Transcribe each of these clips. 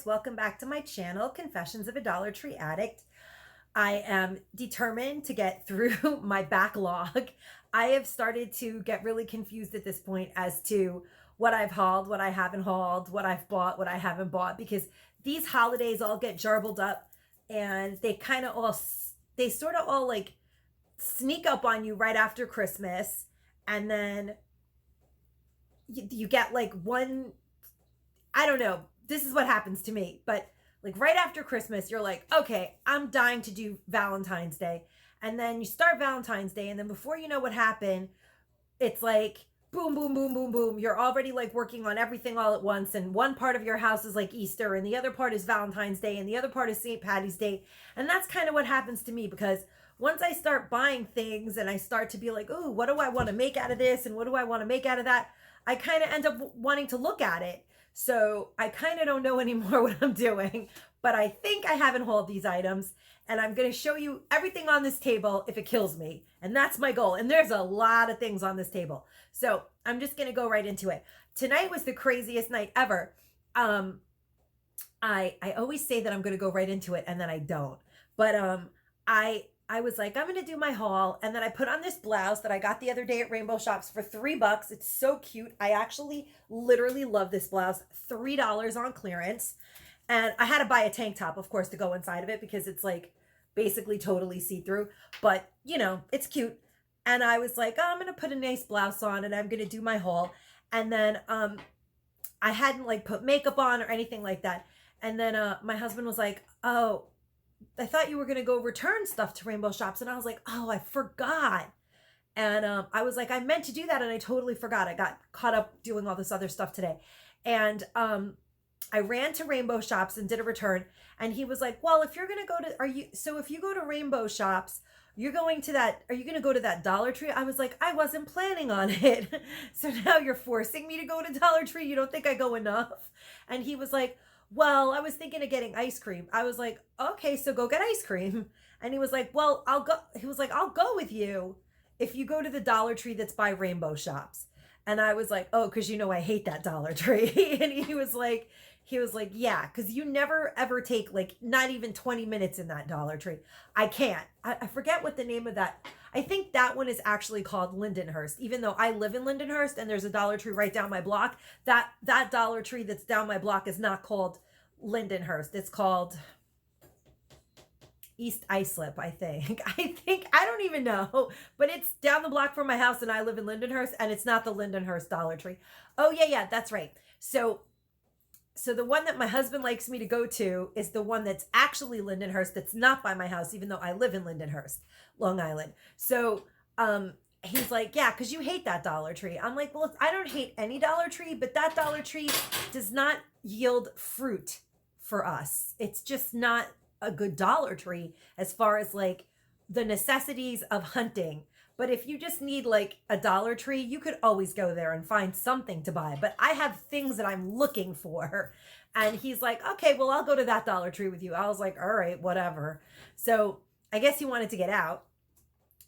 welcome back to my channel, Confessions of a Dollar Tree Addict. I am determined to get through my backlog. I have started to get really confused at this point as to what I've hauled, what I haven't hauled, what I've bought, what I haven't bought, because these holidays all get jarbled up and they sort of all like sneak up on you right after Christmas. And then you get like one, I don't know, this is what happens to me, but like right after Christmas, you're like, okay, I'm dying to do Valentine's Day. And then you start Valentine's Day, and then before you know what happened, it's like boom, boom, boom, boom, boom. You're already like working on everything all at once. And one part of your house is like Easter, and the other part is Valentine's Day, and the other part is St. Patty's Day. And that's kind of what happens to me, because once I start buying things and I start to be like, oh, what do I want to make out of this? And what do I want to make out of that? I kind of end up wanting to look at it. So I kind of don't know anymore what I'm doing, but I think I haven't hauled these items, and I'm going to show you everything on this table if it kills me. And that's my goal. And there's a lot of things on this table. So I'm just going to go right into it. Tonight was the craziest night ever. I always say that I'm going to go right into it, and then I don't. But I was like, I'm going to do my haul. And then I put on this blouse that I got the other day at Rainbow Shops for $3. It's so cute. I actually literally love this blouse. $3 on clearance. And I had to buy a tank top, of course, to go inside of it, because it's like basically totally see-through. But, you know, it's cute. And I was like, oh, I'm going to put a nice blouse on and I'm going to do my haul. And then I hadn't like put makeup on or anything like that. And then my husband was like, oh, I thought you were going to go return stuff to Rainbow Shops. And I was like, oh, I forgot. And I was like, I meant to do that, and I totally forgot. I got caught up doing all this other stuff today. And I ran to Rainbow Shops and did a return. And he was like, well, if you're going to go to, if you go to Rainbow Shops, are you going to go to that Dollar Tree? I was like, I wasn't planning on it. So now you're forcing me to go to Dollar Tree. You don't think I go enough? And he was like, well, I was thinking of getting ice cream. I was like, okay, so go get ice cream. And he was like, well, I'll go. He was like, I'll go with you if you go to the Dollar Tree that's by Rainbow Shops. And I was like, oh, because you know I hate that Dollar Tree. And he was like, yeah, because you never ever take like not even 20 minutes in that Dollar Tree. I can't. I forget what the name of that. I think that one is actually called Lindenhurst, even though I live in Lindenhurst and there's a Dollar Tree right down my block. That Dollar Tree that's down my block is not called Lindenhurst. It's called East Islip, I think. I don't even know, but it's down the block from my house and I live in Lindenhurst, and it's not the Lindenhurst Dollar Tree. Oh yeah, that's right. So the one that my husband likes me to go to is the one that's actually Lindenhurst, that's not by my house, even though I live in Lindenhurst, Long Island. So he's like, yeah, because you hate that Dollar Tree. I'm like, well, I don't hate any Dollar Tree, but that Dollar Tree does not yield fruit for us. It's just not a good Dollar Tree as far as like the necessities of hunting. But if you just need like a Dollar Tree, you could always go there and find something to buy. But I have things that I'm looking for. And he's like, okay, well, I'll go to that Dollar Tree with you. I was like, all right, whatever. So I guess he wanted to get out.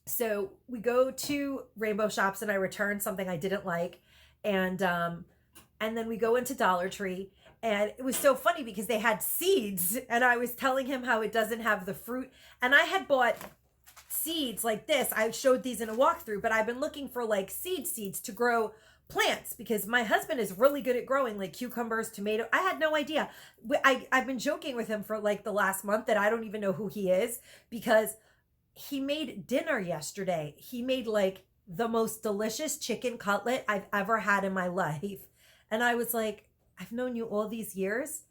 So we go to Rainbow Shops and I return something I didn't like. And then we go into Dollar Tree. And it was so funny because they had seeds. And I was telling him how it doesn't have the fruit. And I had bought seeds like this. I showed these in a walkthrough, but I've been looking for like seeds to grow plants, because my husband is really good at growing like cucumbers, tomato. I had no idea. I've been joking with him for like the last month that I don't even know who he is, because he made dinner yesterday. He made like the most delicious chicken cutlet I've ever had in my life. And I was like, I've known you all these years.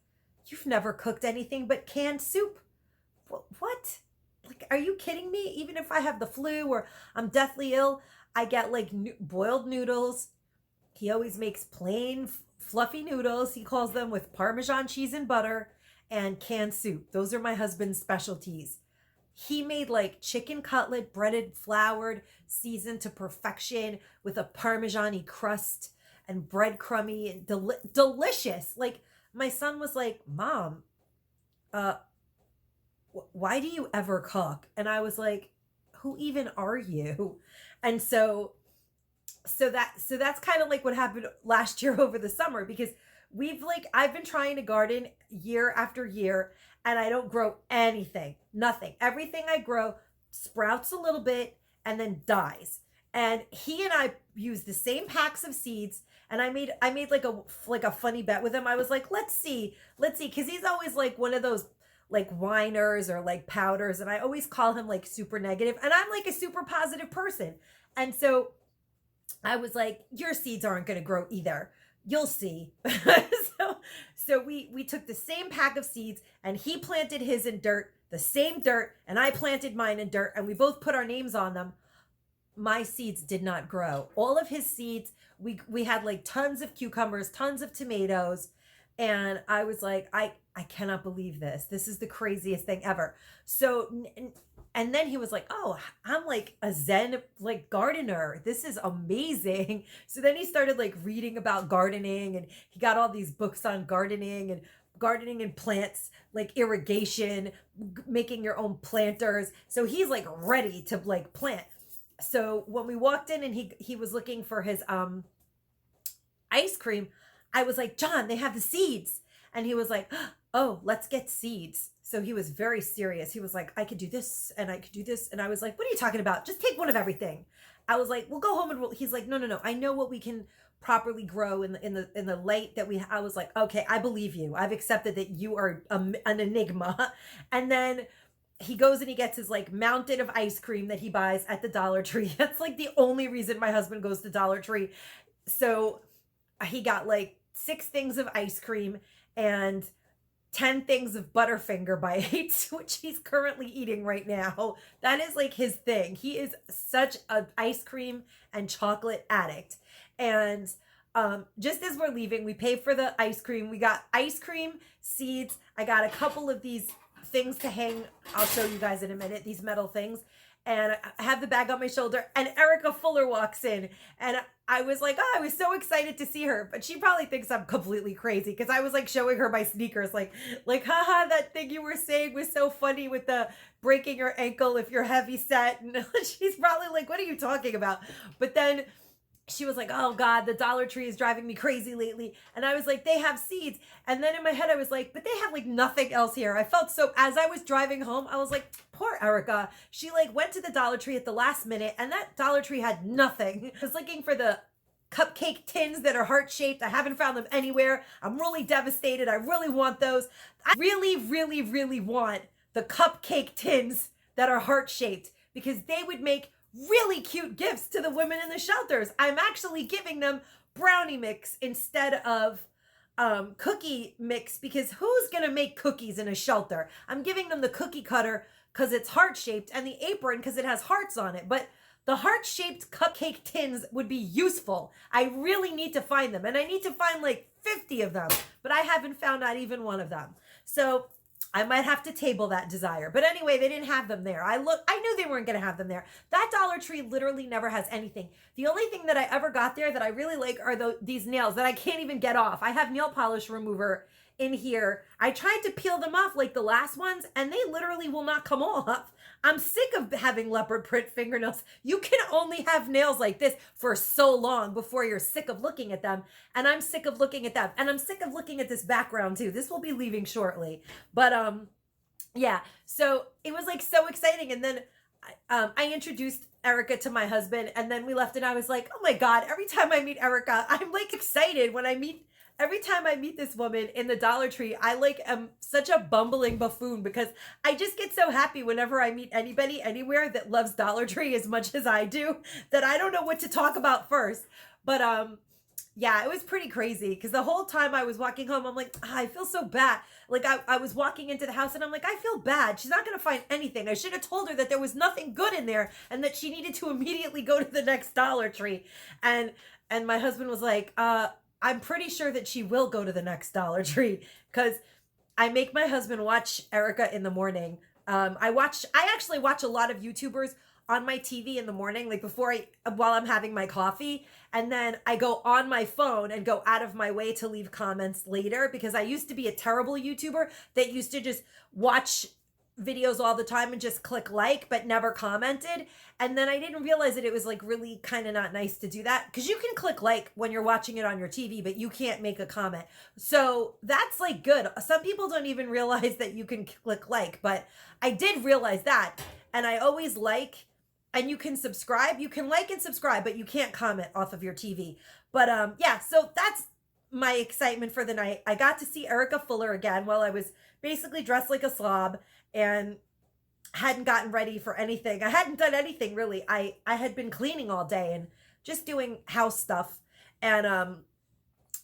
You've never cooked anything but canned soup. What? Like, are you kidding me? Even if I have the flu or I'm deathly ill, I get like boiled noodles. He always makes plain fluffy noodles. He calls them with Parmesan cheese and butter, and canned soup. Those are my husband's specialties. He made like chicken cutlet, breaded, floured, seasoned to perfection with a Parmesan-y crust and breadcrumby and delicious. Like, my son was like, Mom, why do you ever cook? And I was like, who even are you? And so that's kind of like what happened last year over the summer, because I've been trying to garden year after year, and I don't grow anything, nothing. Everything I grow sprouts a little bit and then dies. And he and I use the same packs of seeds. And I made like a funny bet with him. I was like, let's see, because he's always like one of those like whiners or like powders, and I always call him like super negative, and I'm like a super positive person. And so I was like, your seeds aren't going to grow either. You'll see. So we took the same pack of seeds, and he planted his in dirt, the same dirt, and I planted mine in dirt, and we both put our names on them. My seeds did not grow. All of his seeds, we had like tons of cucumbers, tons of tomatoes, and I was like, I cannot believe this. This is the craziest thing ever. So and then he was like, oh, I'm like a Zen like gardener. This is amazing. So then he started like reading about gardening, and he got all these books on gardening and plants, like irrigation, making your own planters. So he's like ready to like plant. So when we walked in and he was looking for his ice cream, I was like, John, they have the seeds. And he was like, oh, let's get seeds. So he was very serious. He was like, I could do this and I could do this. And I was like, what are you talking about? Just take one of everything. I was like, we'll go home and he's like, no. I know what we can properly grow in the light that I was like, okay, I believe you. I've accepted that you are an enigma. And then he goes and he gets his like mountain of ice cream that he buys at the Dollar Tree. That's like the only reason my husband goes to Dollar Tree. So he got like 6 things of ice cream and 10 things of Butterfinger bites, which he's currently eating right now. That is like his thing. He is such an ice cream and chocolate addict. And just as we're leaving, we pay for the ice cream. We got ice cream, seeds. I got a couple of these things to hang. I'll show you guys in a minute, these metal things. And I have the bag on my shoulder, and Erica Fuller walks in, and I was like, oh, I was so excited to see her, but she probably thinks I'm completely crazy because I was like showing her my sneakers, like, haha, that thing you were saying was so funny with the breaking your ankle if you're heavy set, and she's probably like, what are you talking about? But then she was like, oh God, the Dollar Tree is driving me crazy lately. And I was like, they have seeds. And then in my head, I was like, but they have like nothing else here. I felt so, as I was driving home, I was like, poor Erica. She like went to the Dollar Tree at the last minute, and that Dollar Tree had nothing. I was looking for the cupcake tins that are heart-shaped. I haven't found them anywhere. I'm really devastated. I really want those. I really, really, really want the cupcake tins that are heart-shaped, because they would make really cute gifts to the women in the shelters. I'm actually giving them brownie mix instead of cookie mix, because who's gonna make cookies in a shelter? I'm giving them the cookie cutter because it's heart-shaped, and the apron because it has hearts on it. But the heart-shaped cupcake tins would be useful. I really need to find them, and I need to find like 50 of them, but I haven't found not even one of them. So I might have to table that desire. But anyway, they didn't have them there. I knew they weren't going to have them there. That Dollar Tree literally never has anything. The only thing that I ever got there that I really like are these nails that I can't even get off. I have nail polish remover in here. I tried to peel them off like the last ones, and they literally will not come off. I'm sick of having leopard print fingernails. You can only have nails like this for so long before you're sick of looking at them. And I'm sick of looking at them. And I'm sick of looking at this background too. This will be leaving shortly. But yeah, so it was like so exciting. And then I introduced Erica to my husband, and then we left, and I was like, oh my God, every time I meet Erica, I'm like excited when every time I meet this woman in the Dollar Tree. I like am such a bumbling buffoon, because I just get so happy whenever I meet anybody anywhere that loves Dollar Tree as much as I do, that I don't know what to talk about first. But yeah, it was pretty crazy, because the whole time I was walking home, I'm like, I feel so bad. Like I was walking into the house, and I'm like, I feel bad. She's not going to find anything. I should have told her that there was nothing good in there, and that she needed to immediately go to the next Dollar Tree. And my husband was like, I'm pretty sure that she will go to the next Dollar Tree, because I make my husband watch Erica in the morning. I actually watch a lot of YouTubers on my TV in the morning, like while I'm having my coffee. And then I go on my phone and go out of my way to leave comments later, because I used to be a terrible YouTuber that used to just watch videos all the time and just click like but never commented, and then I didn't realize that it was like really kind of not nice to do that, because you can click like when you're watching it on your TV, but you can't make a comment. So that's like good. Some people don't even realize that you can click like, but I did realize that. And I always like, and you can subscribe, you can like and subscribe, but you can't comment off of your TV. But yeah, so that's my excitement for the night. I got to see Erica Fuller again while I was basically dressed like a slob and hadn't gotten ready for anything. I hadn't done anything really. I had been cleaning all day and just doing house stuff. And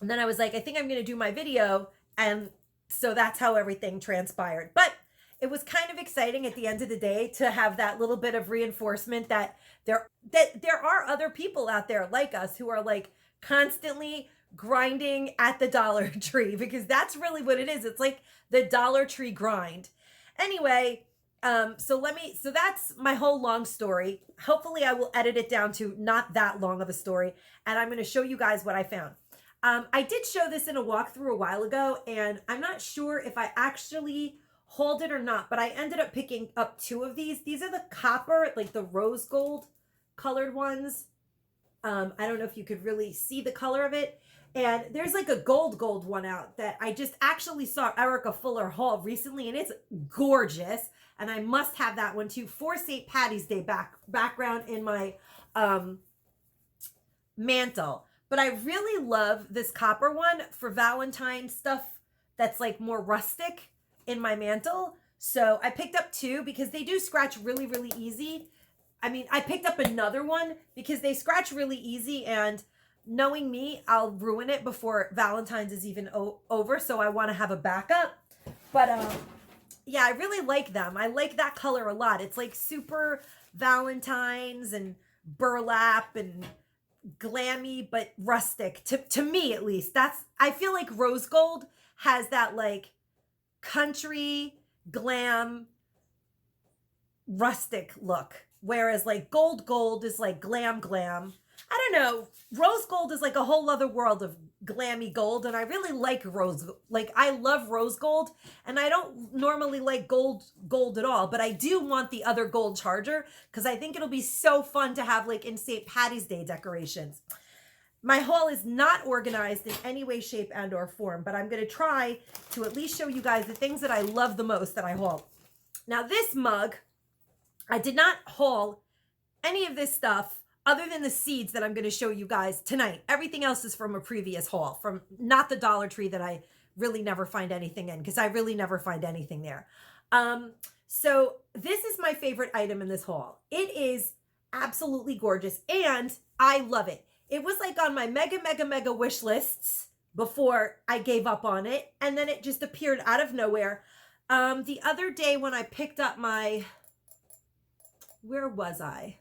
then I was like, I think I'm going to do my video. And so that's how everything transpired. But it was kind of exciting at the end of the day to have that little bit of reinforcement that there are other people out there like us who are like constantly grinding at the Dollar Tree, because that's really what it is. It's like the Dollar Tree grind. Anyway, so that's my whole long story. Hopefully I will edit it down to not that long of a story, and I'm going to show you guys what I found. I did show this in a walkthrough a while ago, and I'm not sure if I actually hauled it or not, but I ended up picking up 2 of these. These are the copper, like the rose gold colored ones. I don't know if you could really see the color of it. And there's like a gold one out that I just actually saw Erica Fuller haul recently, and it's gorgeous. And I must have that one too for St. Patty's Day background in my mantle. But I really love this copper one for Valentine stuff that's like more rustic in my mantle. So I picked up 2 because they do scratch really, really easy. I mean, I picked up another one because they scratch really easy, and knowing me, I'll ruin it before Valentine's is even over. So I want to have a backup. But yeah, I really like them. I like that color a lot. It's like super Valentine's and burlap and glammy, but rustic to me, at least. I feel like rose gold has that like country glam rustic look, whereas like gold is like glam. I don't know. Rose gold is like a whole other world of glammy gold, and I really like I love rose gold, and I don't normally like gold at all, but I do want the other gold charger because I think it'll be so fun to have like in St. Patty's Day decorations. My haul is not organized in any way, shape, and or form, but I'm going to try to at least show you guys the things that I love the most that I haul. Now this mug, I did not haul any of this stuff other than the seeds that I'm going to show you guys tonight. Everything else is from a previous haul, from not the Dollar Tree that I really never find anything in, because I really never find anything there. So this is my favorite item in this haul. It is absolutely gorgeous, and I love it. It was like on my mega wish lists before I gave up on it, and then it just appeared out of nowhere. The other day when I picked up my, where was I?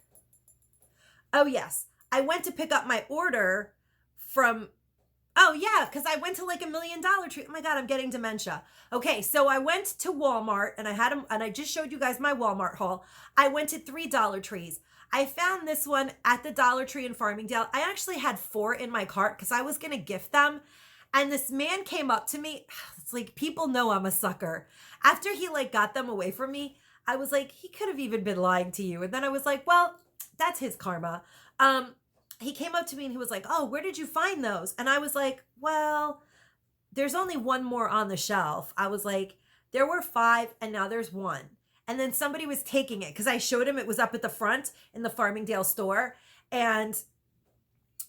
Oh, yes. I went to pick up my order from, oh, yeah, because I went to like $1 million Tree. Oh, my God, I'm getting dementia. Okay, so I went to Walmart, and I had them, and I just showed you guys my Walmart haul. I went to 3 Dollar Trees. I found this one at the Dollar Tree in Farmingdale. I actually had 4 in my cart because I was going to gift them. And this man came up to me. It's like, people know I'm a sucker. After he like got them away from me, I was like, he could have even been lying to you. And then I was like, well, that's his karma. He came up to me and he was like, oh, where did you find those? And I was like, well, there's only 1 more on the shelf. I was like, there were 5 and now there's 1. And then somebody was taking it because I showed him it was up at the front in the Farmingdale store. And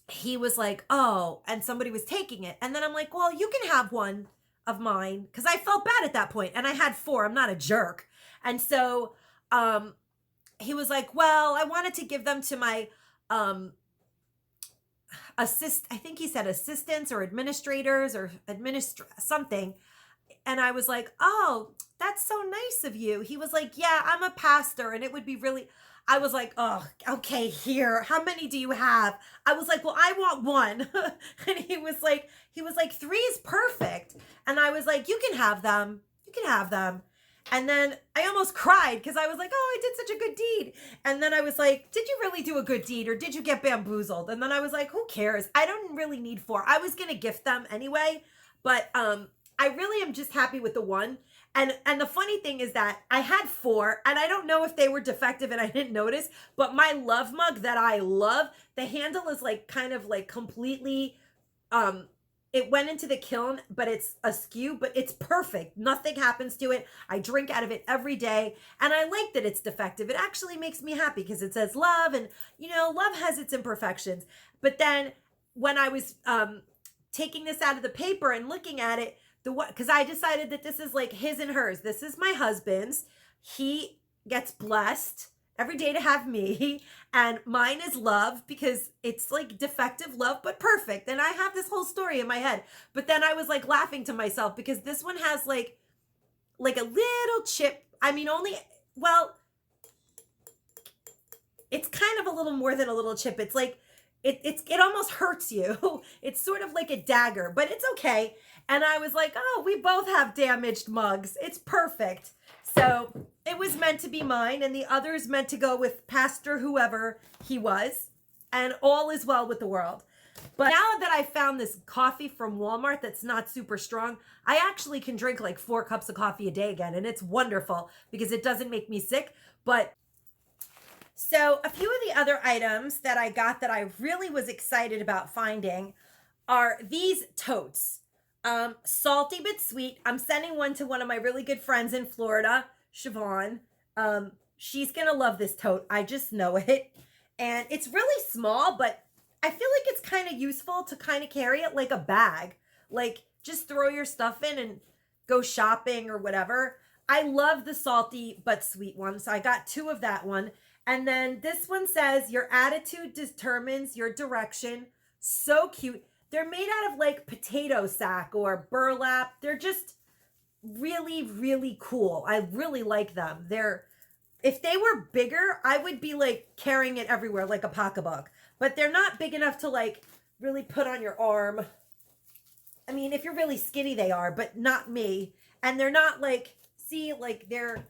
he was like, oh, and somebody was taking it. And then I'm like, well, you can have 1 of mine, because I felt bad at that point. And I had 4. I'm not a jerk. And so he was like, well, I wanted to give them to my I think he said assistants or administrators or something. And I was like, oh, that's so nice of you. He was like, yeah, I'm a pastor, and it would be really, I was like, oh, okay, here. How many do you have? I was like, well, I want 1. And he was like, 3 is perfect. And I was like, you can have them. You can have them. And then I almost cried because I was like, oh, I did such a good deed. And then I was like, did you really do a good deed, or did you get bamboozled? And then I was like, who cares? I don't really need 4. I was going to gift them anyway, but I really am just happy with the 1. And the funny thing is that I had 4, and I don't know if they were defective and I didn't notice, but my love mug that I love, the handle is like kind of like completely it went into the kiln, but it's askew, but it's perfect. Nothing happens to it. I drink out of it every day, and I like that it's defective. It actually makes me happy because it says love, and love has its imperfections. But then when I was taking this out of the paper and looking at it, because I decided that this is like his and hers. This is my husband's. He gets blessed every day to have me, and mine is love because it's like defective love but perfect. And I have this whole story in my head, but then I was like laughing to myself because this one has like a little chip. I mean, it's kind of a little more than a little chip. It's like it almost hurts you. It's sort of like a dagger, but it's okay. And I was like, oh, we both have damaged mugs. It's perfect. So it was meant to be mine, and the others meant to go with Pastor whoever he was, and all is well with the world. But now that I found this coffee from Walmart that's not super strong, I actually can drink like 4 cups of coffee a day again, and it's wonderful because it doesn't make me sick. But so a few of the other items that I got that I really was excited about finding are these totes. Salty but sweet. I'm sending one to one of my really good friends in Florida, Siobhan. She's gonna love this tote. I just know it. And it's really small, but I feel like it's kind of useful to kind of carry it like a bag. Like just throw your stuff in and go shopping or whatever. I love the salty but sweet one. So I got 2 of that one. And then this one says, your attitude determines your direction. So cute. They're made out of like potato sack or burlap. They're just really, really cool. I really like them. If they were bigger, I would be like carrying it everywhere like a pocketbook. But they're not big enough to like really put on your arm. I mean, if you're really skinny, they are, but not me. And they're not like, see, like they're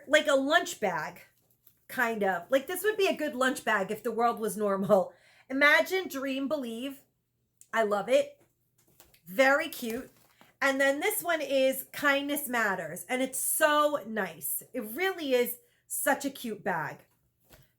like a lunch bag, kind of. Like this would be a good lunch bag if the world was normal. Imagine, dream, believe. I love it. Very cute. And then this one is Kindness Matters. And it's so nice. It really is such a cute bag.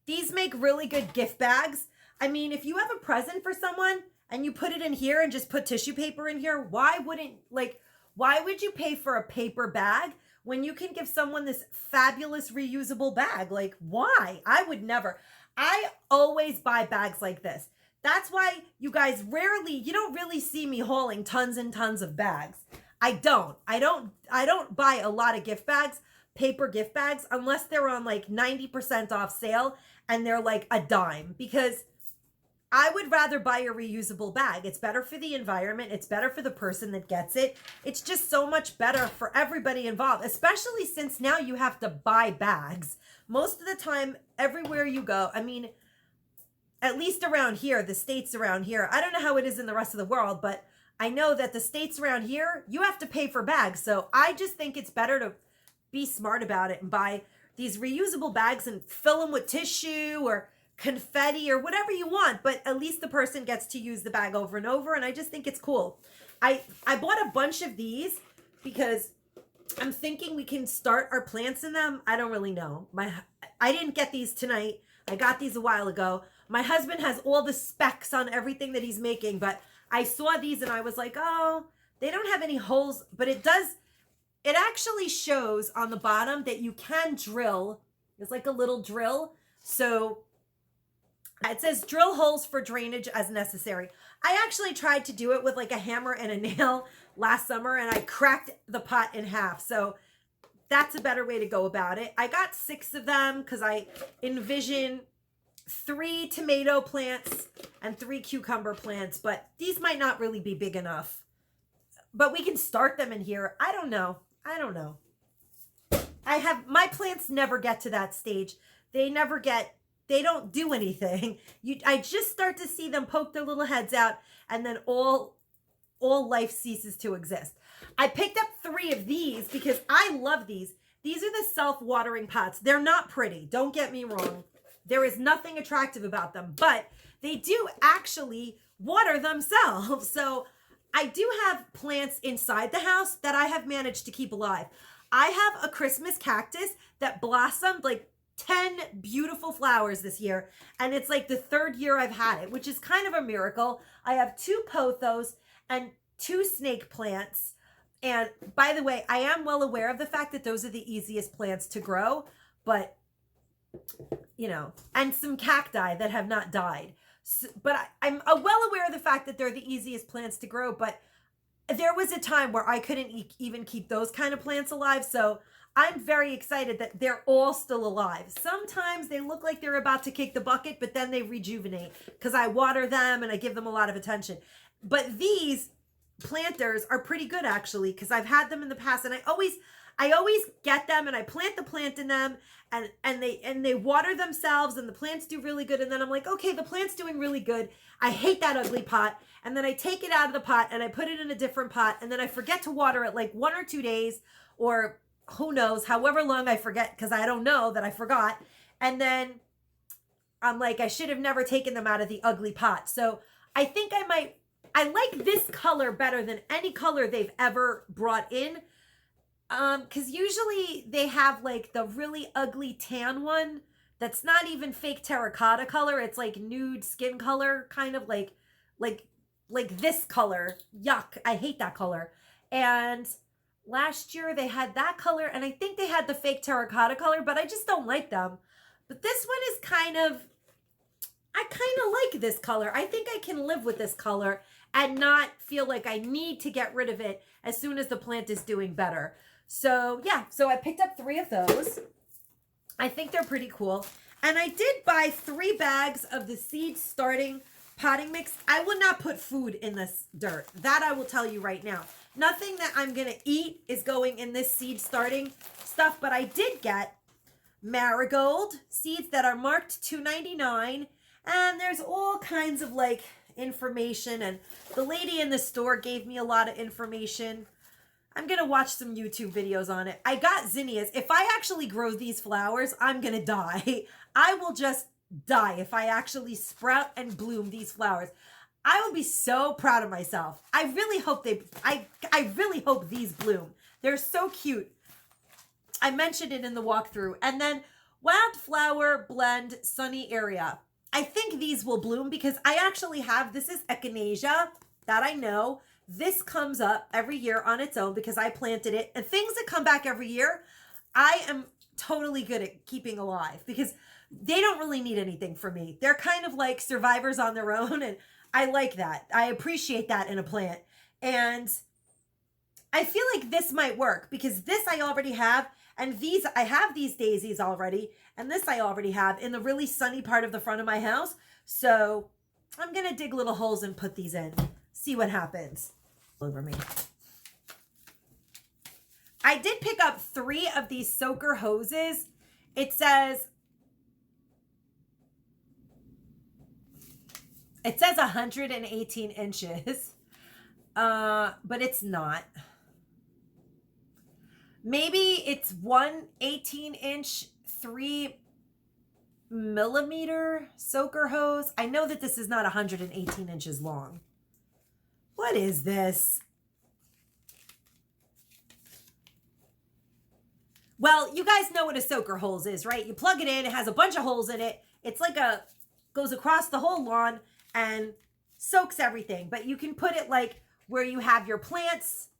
These make really good gift bags. I mean, if you have a present for someone and you put it in here and just put tissue paper in here, why would you pay for a paper bag when you can give someone this fabulous reusable bag? Like, why? I would never. I always buy bags like this. That's why you guys you don't really see me hauling tons and tons of bags. I don't buy a lot of gift bags, paper gift bags, unless they're on like 90% off sale and they're like a dime, because I would rather buy a reusable bag. It's better for the environment. It's better for the person that gets it. It's just so much better for everybody involved, especially since now you have to buy bags. Most of the time, everywhere you go, I mean, at least around here, the states around here, I don't know how it is in the rest of the world, but I know that the states around here, you have to pay for bags. So I just think it's better to be smart about it and buy these reusable bags and fill them with tissue or confetti or whatever you want, but at least the person gets to use the bag over and over, and I just think it's cool. I bought a bunch of these because I'm thinking we can start our plants in them. I don't really know. I didn't get these tonight. I got these a while ago. My husband has all the specs on everything that he's making, but I saw these and I was like, oh, they don't have any holes, but it actually shows on the bottom that you can drill. It's like a little drill. So it says drill holes for drainage as necessary. I actually tried to do it with like a hammer and a nail last summer, and I cracked the pot in half. So that's a better way to go about it. I got 6 of them because I envision 3 tomato plants and 3 cucumber plants, but these might not really be big enough. But we can start them in here. I don't know. My plants never get to that stage. They don't do anything. I just start to see them poke their little heads out, and then all life ceases to exist. I picked up 3 of these because I love these. These are the self-watering pots. They're not pretty. Don't get me wrong. There is nothing attractive about them, but they do actually water themselves. So I do have plants inside the house that I have managed to keep alive. I have a Christmas cactus that blossomed like 10 beautiful flowers this year. And it's like the third year I've had it, which is kind of a miracle. I have 2 pothos and 2 snake plants. And by the way, I am well aware of the fact that those are the easiest plants to grow, but you know, and some cacti that have not died. So, but I'm well aware of the fact that they're the easiest plants to grow, but there was a time where I couldn't even keep those kind of plants alive. So I'm very excited that they're all still alive. Sometimes they look like they're about to kick the bucket, but then they rejuvenate because I water them and I give them a lot of attention. But these planters are pretty good actually, because I've had them in the past, and I always get them and I plant the plant in them, and they water themselves and the plants do really good. And then I'm like, okay, the plant's doing really good. I hate that ugly pot. And then I take it out of the pot and I put it in a different pot, and then I forget to water it like 1 or 2 days, or who knows, however long I forget, because I don't know that I forgot. And then I'm like, I should have never taken them out of the ugly pot. So I think I like this color better than any color they've ever brought in. Because usually they have like the really ugly tan one that's not even fake terracotta color. It's like nude skin color, kind of like this color. Yuck. I hate that color. And last year they had that color, and I think they had the fake terracotta color, but I just don't like them. But this one is I kind of like this color. I think I can live with this color and not feel like I need to get rid of it as soon as the plant is doing better. So yeah, so I picked up 3 of those. I think they're pretty cool. And I did buy 3 bags of the seed starting potting mix. I will not put food in this dirt. That I will tell you right now. Nothing that I'm going to eat is going in this seed starting stuff, but I did get marigold seeds that are marked $2.99, and there's all kinds of like information, and the lady in the store gave me a lot of information. I'm going to watch some YouTube videos on it. I got zinnias. If I actually grow these flowers, I'm going to die. I will just die if I actually sprout and bloom these flowers. I will be so proud of myself. I really hope I really hope these bloom. They're so cute. I mentioned it in the walkthrough. And then Wildflower Blend Sunny Area. I think these will bloom because I actually have, this is echinacea that I know. This comes up every year on its own because I planted it. And things that come back every year, I am totally good at keeping alive because they don't really need anything from me. They're kind of like survivors on their own, and I like that. I appreciate that in a plant. And I feel like this might work because this I already have, and these, I have these daisies already, and this I already have in the really sunny part of the front of my house. So I'm going to dig little holes and put these in. See what happens. Over me. I did pick up 3 of these soaker hoses. It says 118 inches, but it's not. Maybe it's 1 18-inch 3mm soaker hose. I know that this is not 118 inches long. What is this? Well, you guys know what a soaker hose is, right? You plug it in, it has a bunch of holes in it. It's like goes across the whole lawn and soaks everything. But you can put it like where you have your plants,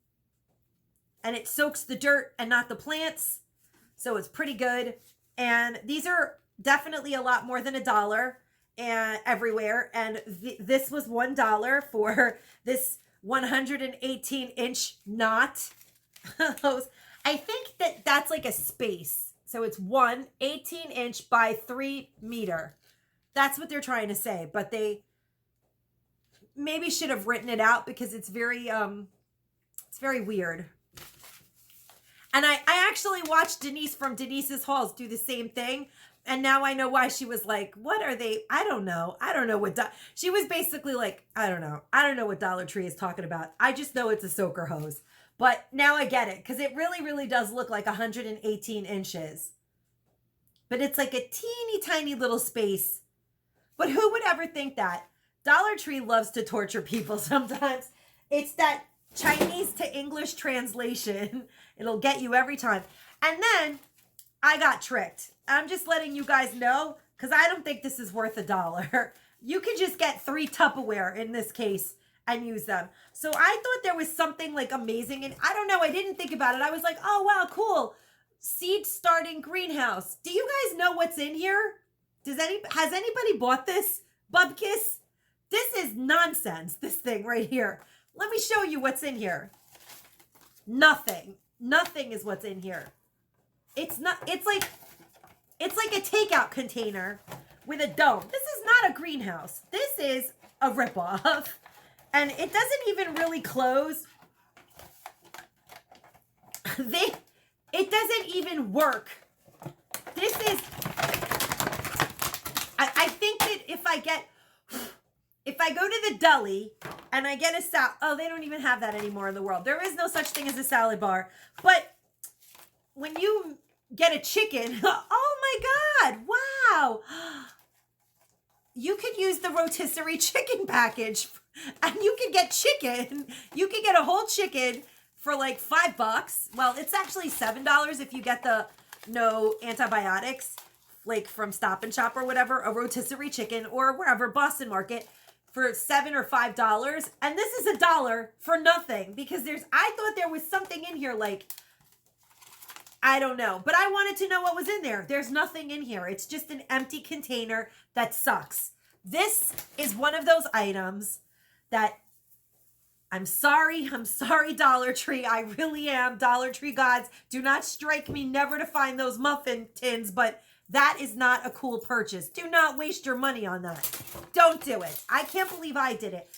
and it soaks the dirt and not the plants. So it's pretty good. And these are definitely a lot more than $1 and everywhere. And this was $1 for this 118-inch knot hose. I think that that's like a space. So it's 1 18-inch by 3 meter. That's what they're trying to say. But they maybe should have written it out because it's very weird. And I actually watched Denise from Denise's Hauls do the same thing. And now I know why she was like, what are they? I don't know. I don't know what. She was basically like, I don't know. I don't know what Dollar Tree is talking about. I just know it's a soaker hose. But now I get it because it really, really does look like 118 inches. But it's like a teeny tiny little space. But who would ever think that? Dollar Tree loves to torture people sometimes. It's that Chinese to English translation. It'll get you every time. And then I got tricked. I'm just letting you guys know because I don't think this is worth $1. You could just get 3 Tupperware in this case and use them. So I thought there was something like amazing. And I don't know, I didn't think about it. I was like, oh, wow, cool. Seed starting greenhouse. Do you guys know what's in here? Has anybody bought this? Bubkiss? This is nonsense, this thing right here. Let me show you what's in here. Nothing. Nothing is what's in here. It's like a takeout container with a dome. This is not a greenhouse. This is a ripoff. And it doesn't even really close. It doesn't even work. This is, I think that if I go to the deli and I get a salad, oh, they don't even have that anymore in the world. There is no such thing as a salad bar. But when you get a chicken, oh my God, wow. You could use the rotisserie chicken package and you could get chicken. You could get a whole chicken for like $5. Well, it's actually $7 if you get the no antibiotics, like from Stop and Shop or whatever, a rotisserie chicken or wherever, Boston Market, for $7 or $5. And this is $1 for nothing because I thought there was something in here like, I don't know, but I wanted to know what was in there. There's nothing in here. It's just an empty container that sucks. This is one of those items that I'm sorry, Dollar Tree. I really am. Dollar Tree gods, do not strike me never to find those muffin tins, but that is not a cool purchase. Do not waste your money on that. Don't do it. I can't believe I did it.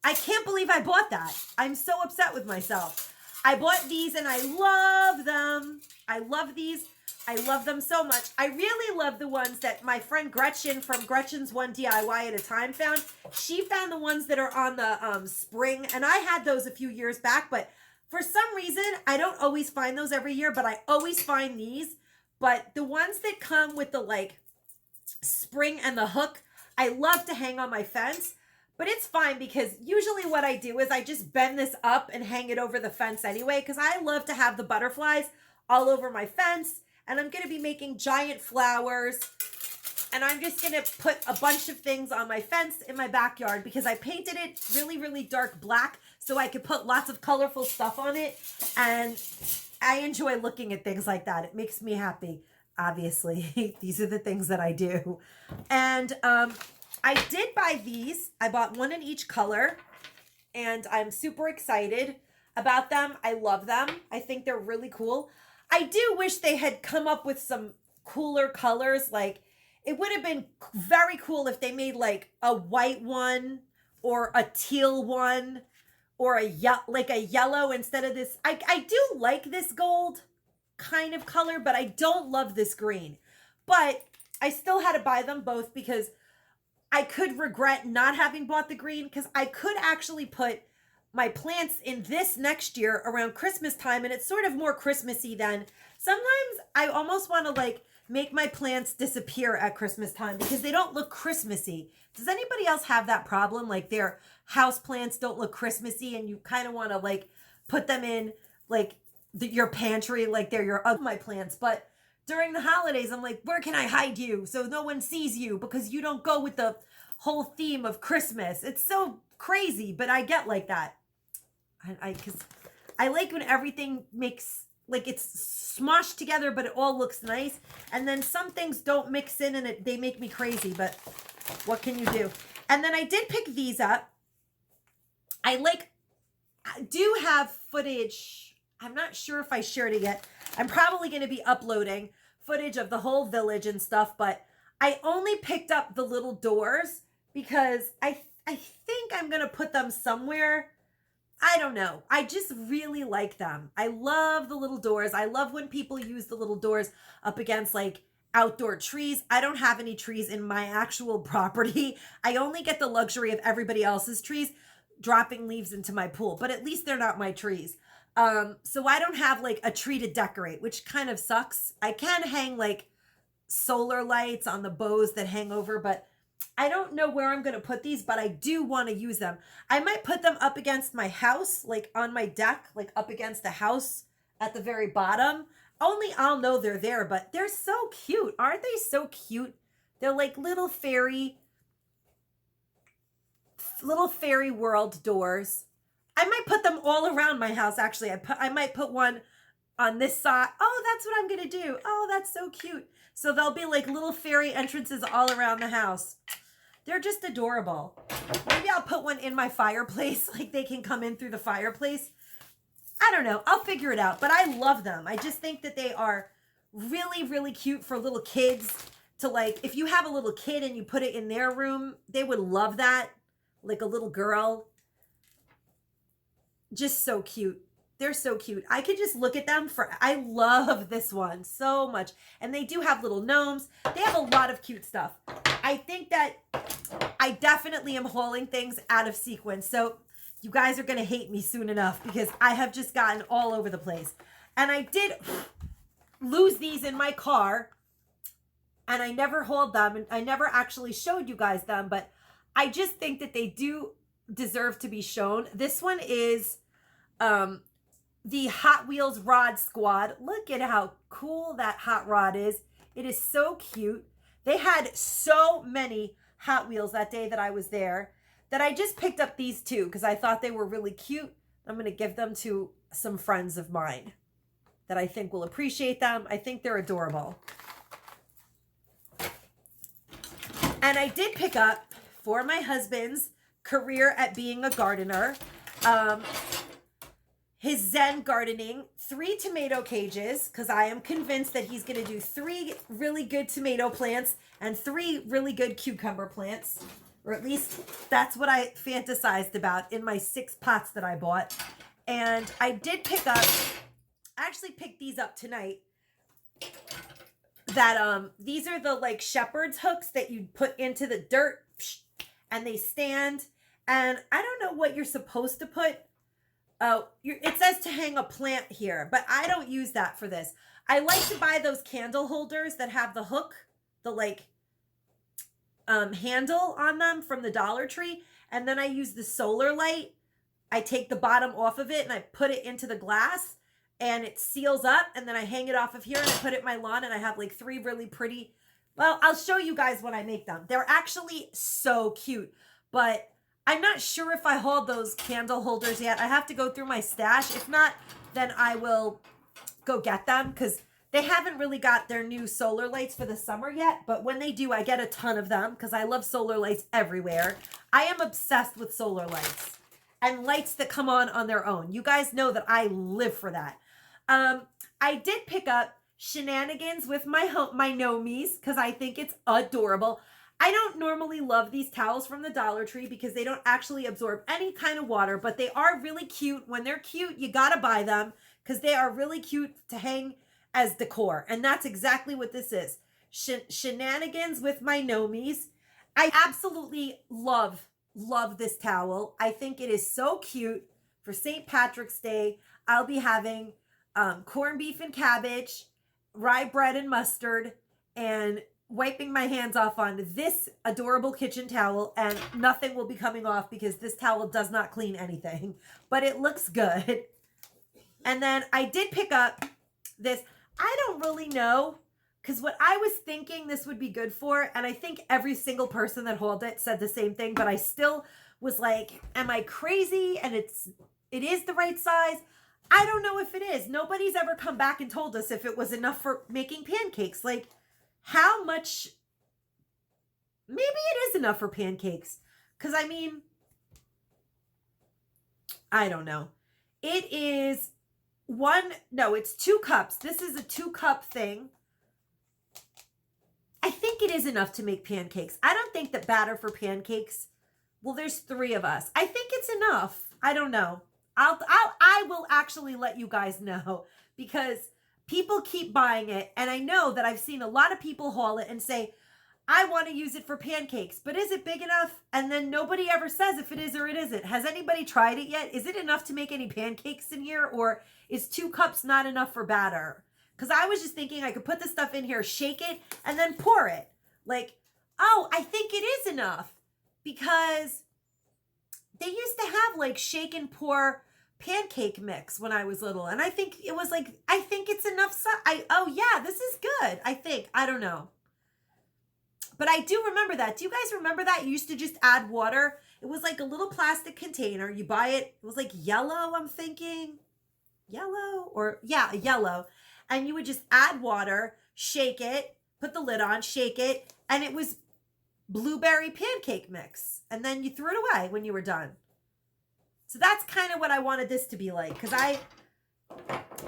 I can't believe I bought that. I'm so upset with myself. I bought these and I love them. I love these. I love them so much. I really love the ones that my friend Gretchen from Gretchen's One DIY at a Time found. She found the ones that are on the spring, and I had those a few years back, but for some reason, I don't always find those every year, but I always find these. But the ones that come with the like spring and the hook, I love to hang on my fence. But it's fine because usually what I do is I just bend this up and hang it over the fence anyway because I love to have the butterflies all over my fence. And I'm going to be making giant flowers. And I'm just going to put a bunch of things on my fence in my backyard because I painted it really, really dark black so I could put lots of colorful stuff on it. And I enjoy looking at things like that. It makes me happy, obviously. These are the things that I do. And I did buy these. I bought one in each color, and I'm super excited about them. I love them. I think they're really cool. I do wish they had come up with some cooler colors. Like, it would have been very cool if they made like a white one or a teal one or a yellow instead of this. I do like this gold kind of color, but I don't love this green. But I still had to buy them both because I could regret not having bought the green because I could actually put my plants in this next year around Christmas time, and it's sort of more Christmassy then. Sometimes I almost want to like make my plants disappear at Christmas time because they don't look Christmassy. Does anybody else have that problem? Like their house plants don't look Christmassy and you kind of want to like put them in like your pantry like they're your my plants, but during the holidays, I'm like, where can I hide you so no one sees you because you don't go with the whole theme of Christmas. It's so crazy, but I get like that. Because I like when everything makes, like it's smoshed together, but it all looks nice. And then some things don't mix in and they make me crazy, but what can you do? And then I did pick these up. I do have footage. I'm not sure if I shared it yet. I'm probably going to be uploading footage of the whole village and stuff, but I only picked up the little doors because I think I'm going to put them somewhere. I don't know. I just really like them. I love the little doors. I love when people use the little doors up against like outdoor trees. I don't have any trees in my actual property. I only get the luxury of everybody else's trees dropping leaves into my pool, but at least they're not my trees. So I don't have like a tree to decorate, which kind of sucks. I can hang like solar lights on the bows that hang over, but I don't know where I'm going to put these, but I do want to use them. I might put them up against my house, like on my deck, like up against the house at the very bottom. Only I'll know they're there, but they're so cute. Aren't they so cute? They're like little fairy world doors. I might put them all around my house, actually. I might put one on this side. Oh, that's what I'm going to do. Oh, that's so cute. So there'll be like little fairy entrances all around the house. They're just adorable. Maybe I'll put one in my fireplace, like they can come in through the fireplace. I don't know. I'll figure it out, but I love them. I just think that they are really, really cute for little kids to, like, if you have a little kid and you put it in their room, they would love that. Like a little girl. Just so cute. They're so cute. I could just look at them I love this one so much. And they do have little gnomes. They have a lot of cute stuff. I think that I definitely am hauling things out of sequence. So you guys are going to hate me soon enough because I have just gotten all over the place. And I did lose these in my car and I never hauled them and I never actually showed you guys them, but I just think that they do deserve to be shown. This one is the Hot Wheels Rod Squad. Look at how cool that hot rod is. It is so cute. They had so many Hot Wheels that day that I was there that I just picked up these two because I thought they were really cute. I'm going to give them to some friends of mine that I think will appreciate them. I think they're adorable. And I did pick up for my husband's career at being a gardener, his Zen gardening, 3 tomato cages, because I am convinced that he's going to do 3 really good tomato plants and 3 really good cucumber plants, or at least that's what I fantasized about in my 6 pots that I bought. And I did pick up, I actually picked these up tonight, that these are the like shepherd's hooks that you put into the dirt and they stand. And I don't know what you're supposed to put. It says to hang a plant here, but I don't use that for this. I like to buy those candle holders that have the hook, the like handle on them from the Dollar Tree. And then I use the solar light. I take the bottom off of it and I put it into the glass and it seals up. And then I hang it off of here and I put it in my lawn and I have like 3 really pretty, well, I'll show you guys when I make them. They're actually so cute, but I'm not sure if I hauled those candle holders yet. I have to go through my stash. If not, then I will go get them because they haven't really got their new solar lights for the summer yet. But when they do, I get a ton of them because I love solar lights everywhere. I am obsessed with solar lights and lights that come on their own. You guys know that I live for that. I did pick up Shenanigans with my Nomies because I think it's adorable. I don't normally love these towels from the Dollar Tree because they don't actually absorb any kind of water, but they are really cute. When they're cute, you gotta buy them because they are really cute to hang as decor. And that's exactly what this is. Shenanigans with my Nomies. I absolutely love this towel. I think it is so cute. For St. Patrick's Day, I'll be having corned beef and cabbage, rye bread and mustard, and wiping my hands off on this adorable kitchen towel, and nothing will be coming off because this towel does not clean anything, but it looks good. And then I did pick up this. I don't really know because what I was thinking this would be good for, and I think every single person that hauled it said the same thing, but I still was like, am I crazy? And it is the right size. I don't know if it is. Nobody's ever come back and told us if it was enough for making pancakes. Like, how much, maybe it is enough for pancakes. Because, I mean, I don't know. It is it's 2 cups. This is a 2-cup thing. I think it is enough to make pancakes. I don't think that batter for pancakes, well, there's 3 of us. I think it's enough. I don't know. I will actually let you guys know because people keep buying it, and I know that I've seen a lot of people haul it and say, I want to use it for pancakes, but is it big enough? And then nobody ever says if it is or it isn't. Has anybody tried it yet? Is it enough to make any pancakes in here, or is 2 cups not enough for batter? Because I was just thinking I could put this stuff in here, shake it, and then pour it. Like, Oh, I think it is enough because they used to have like shake and pour pancake mix when I was little. And I think it was like, I think it's enough. Oh yeah, this is good. I think, I don't know. But I do remember that. Do you guys remember that? You used to just add water. It was like a little plastic container. You buy it. It was like yellow, I'm thinking. Yellow or yeah, yellow. And you would just add water, shake it, put the lid on, shake it. And it was blueberry pancake mix. And then you threw it away when you were done. So that's kind of what I wanted this to be like. Because I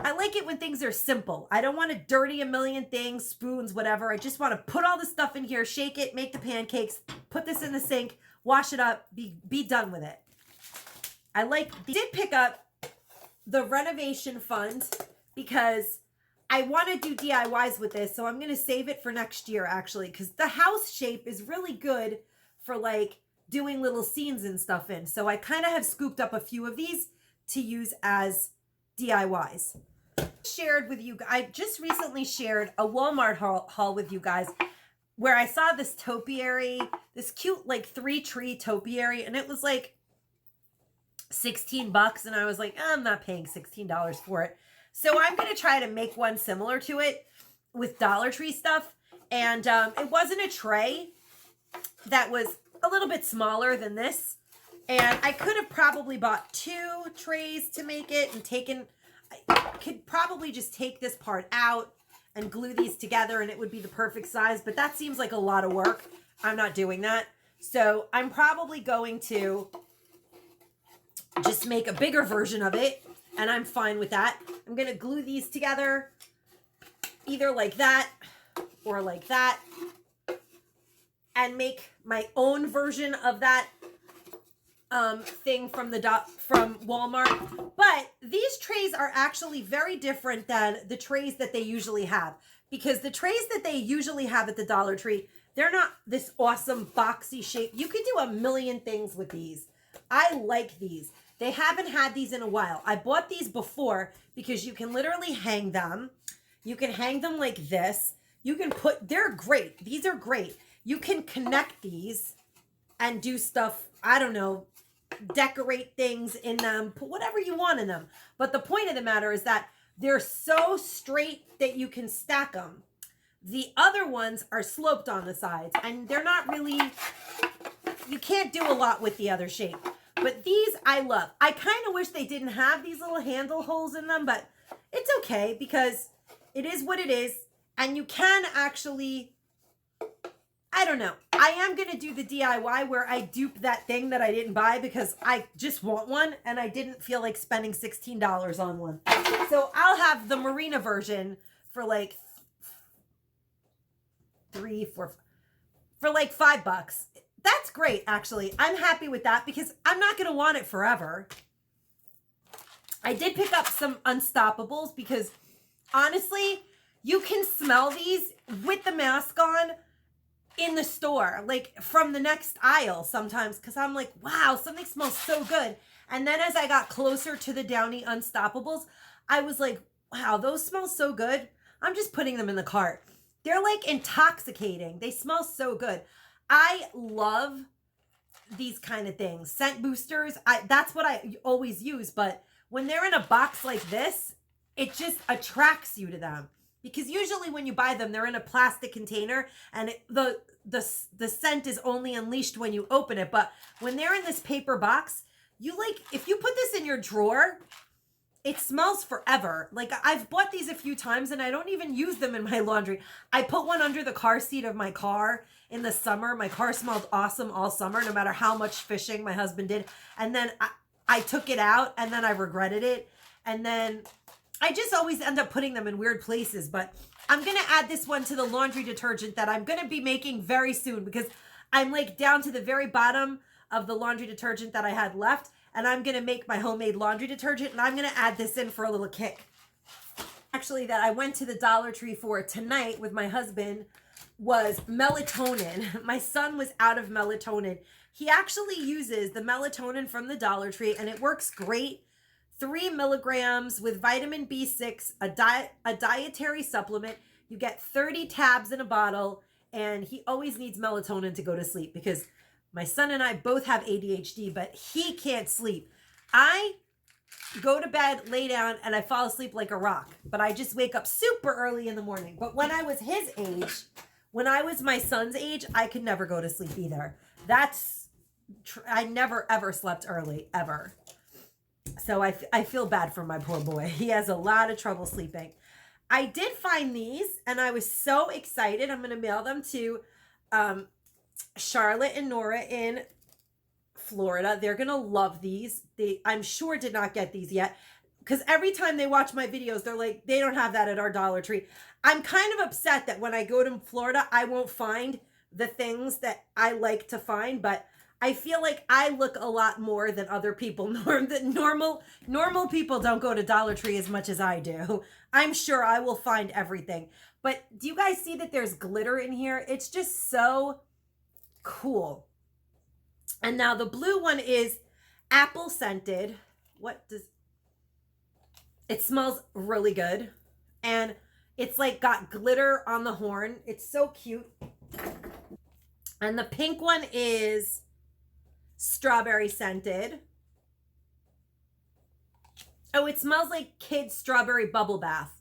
like it when things are simple. I don't want to dirty a million things, spoons, whatever. I just want to put all the stuff in here, shake it, make the pancakes, put this in the sink, wash it up, be done with it. I did pick up the renovation fund because I want to do DIYs with this. So I'm going to save it for next year, actually, because the house shape is really good for like doing little scenes and stuff in. So I kind of have scooped up a few of these to use as DIYs. Shared with you, I just recently shared a Walmart haul with you guys where I saw this topiary, this cute like 3-tree topiary, and it was like $16, and I was like, I'm not paying $16 for it. So I'm going to try to make one similar to it with Dollar Tree stuff. And it wasn't a tray that was a little bit smaller than this. And I could have probably bought 2 trays to make it and I could probably just take this part out and glue these together and it would be the perfect size. But that seems like a lot of work. I'm not doing that. So I'm probably going to just make a bigger version of it. And I'm fine with that. I'm going to glue these together either like that or like that. And make my own version of that thing from Walmart. But these trays are actually very different than the trays that they usually have. Because the trays that they usually have at the Dollar Tree, they're not this awesome boxy shape. You could do a million things with these. I like these. They haven't had these in a while. I bought these before because you can literally hang them. You can hang them like this. You can they're great. These are great. You can connect these and do stuff, I don't know, decorate things in them, put whatever you want in them. But the point of the matter is that they're so straight that you can stack them. The other ones are sloped on the sides and they're not really, you can't do a lot with the other shape. But these I love. I kind of wish they didn't have these little handle holes in them, but it's okay because it is what it is. And you can actually, I don't know. I am going to do the DIY where I dupe that thing that I didn't buy because I just want one and I didn't feel like spending $16 on one. So I'll have the Marina version for like for like $5. That's great, actually. I'm happy with that because I'm not going to want it forever. I did pick up some Unstoppables because honestly, you can smell these with the mask on in the store, like from the next aisle sometimes, because I'm like, wow, something smells so good. And then as I got closer to the Downy Unstoppables, I was like, wow, those smell so good. I'm just putting them in the cart. They're like intoxicating. They smell so good. I love these kind of things. Scent boosters, that's what I always use. But when they're in a box like this, it just attracts you to them. Because usually when you buy them, they're in a plastic container and the scent is only unleashed when you open it. But when they're in this paper box, if you put this in your drawer, it smells forever. Like I've bought these a few times and I don't even use them in my laundry. I put one under the car seat of my car in the summer. My car smelled awesome all summer, no matter how much fishing my husband did. And then I took it out and then I regretted it. And then I just always end up putting them in weird places. But I'm going to add this one to the laundry detergent that I'm going to be making very soon because I'm like down to the very bottom of the laundry detergent that I had left. And I'm going to make my homemade laundry detergent. And I'm going to add this in for a little kick. Actually, that I went to the Dollar Tree for tonight with my husband was melatonin. My son was out of melatonin. He actually uses the melatonin from the Dollar Tree and it works great. 3 milligrams with vitamin B6, a dietary supplement. You get 30 tabs in a bottle and he always needs melatonin to go to sleep because my son and I both have ADHD, but he can't sleep. I go to bed, lay down, and I fall asleep like a rock, but I just wake up super early in the morning. But when I was his age, when I was my son's age, I could never go to sleep either. I never ever slept early, ever. So I feel bad for my poor boy. He has a lot of trouble sleeping. I did find these, and I was so excited. I'm going to mail them to Charlotte and Nora in Florida. They're going to love these. I'm sure did not get these yet, because every time they watch my videos, they're like, they don't have that at our Dollar Tree. I'm kind of upset that when I go to Florida, I won't find the things that I like to find, but I feel like I look a lot more than other people. Normal people don't go to Dollar Tree as much as I do. I'm sure I will find everything. But do you guys see that there's glitter in here? It's just so cool. And now the blue one is apple scented. It smells really good. And it's like got glitter on the horn. It's so cute. And the pink one is strawberry scented. Oh, it smells like kids' strawberry bubble bath.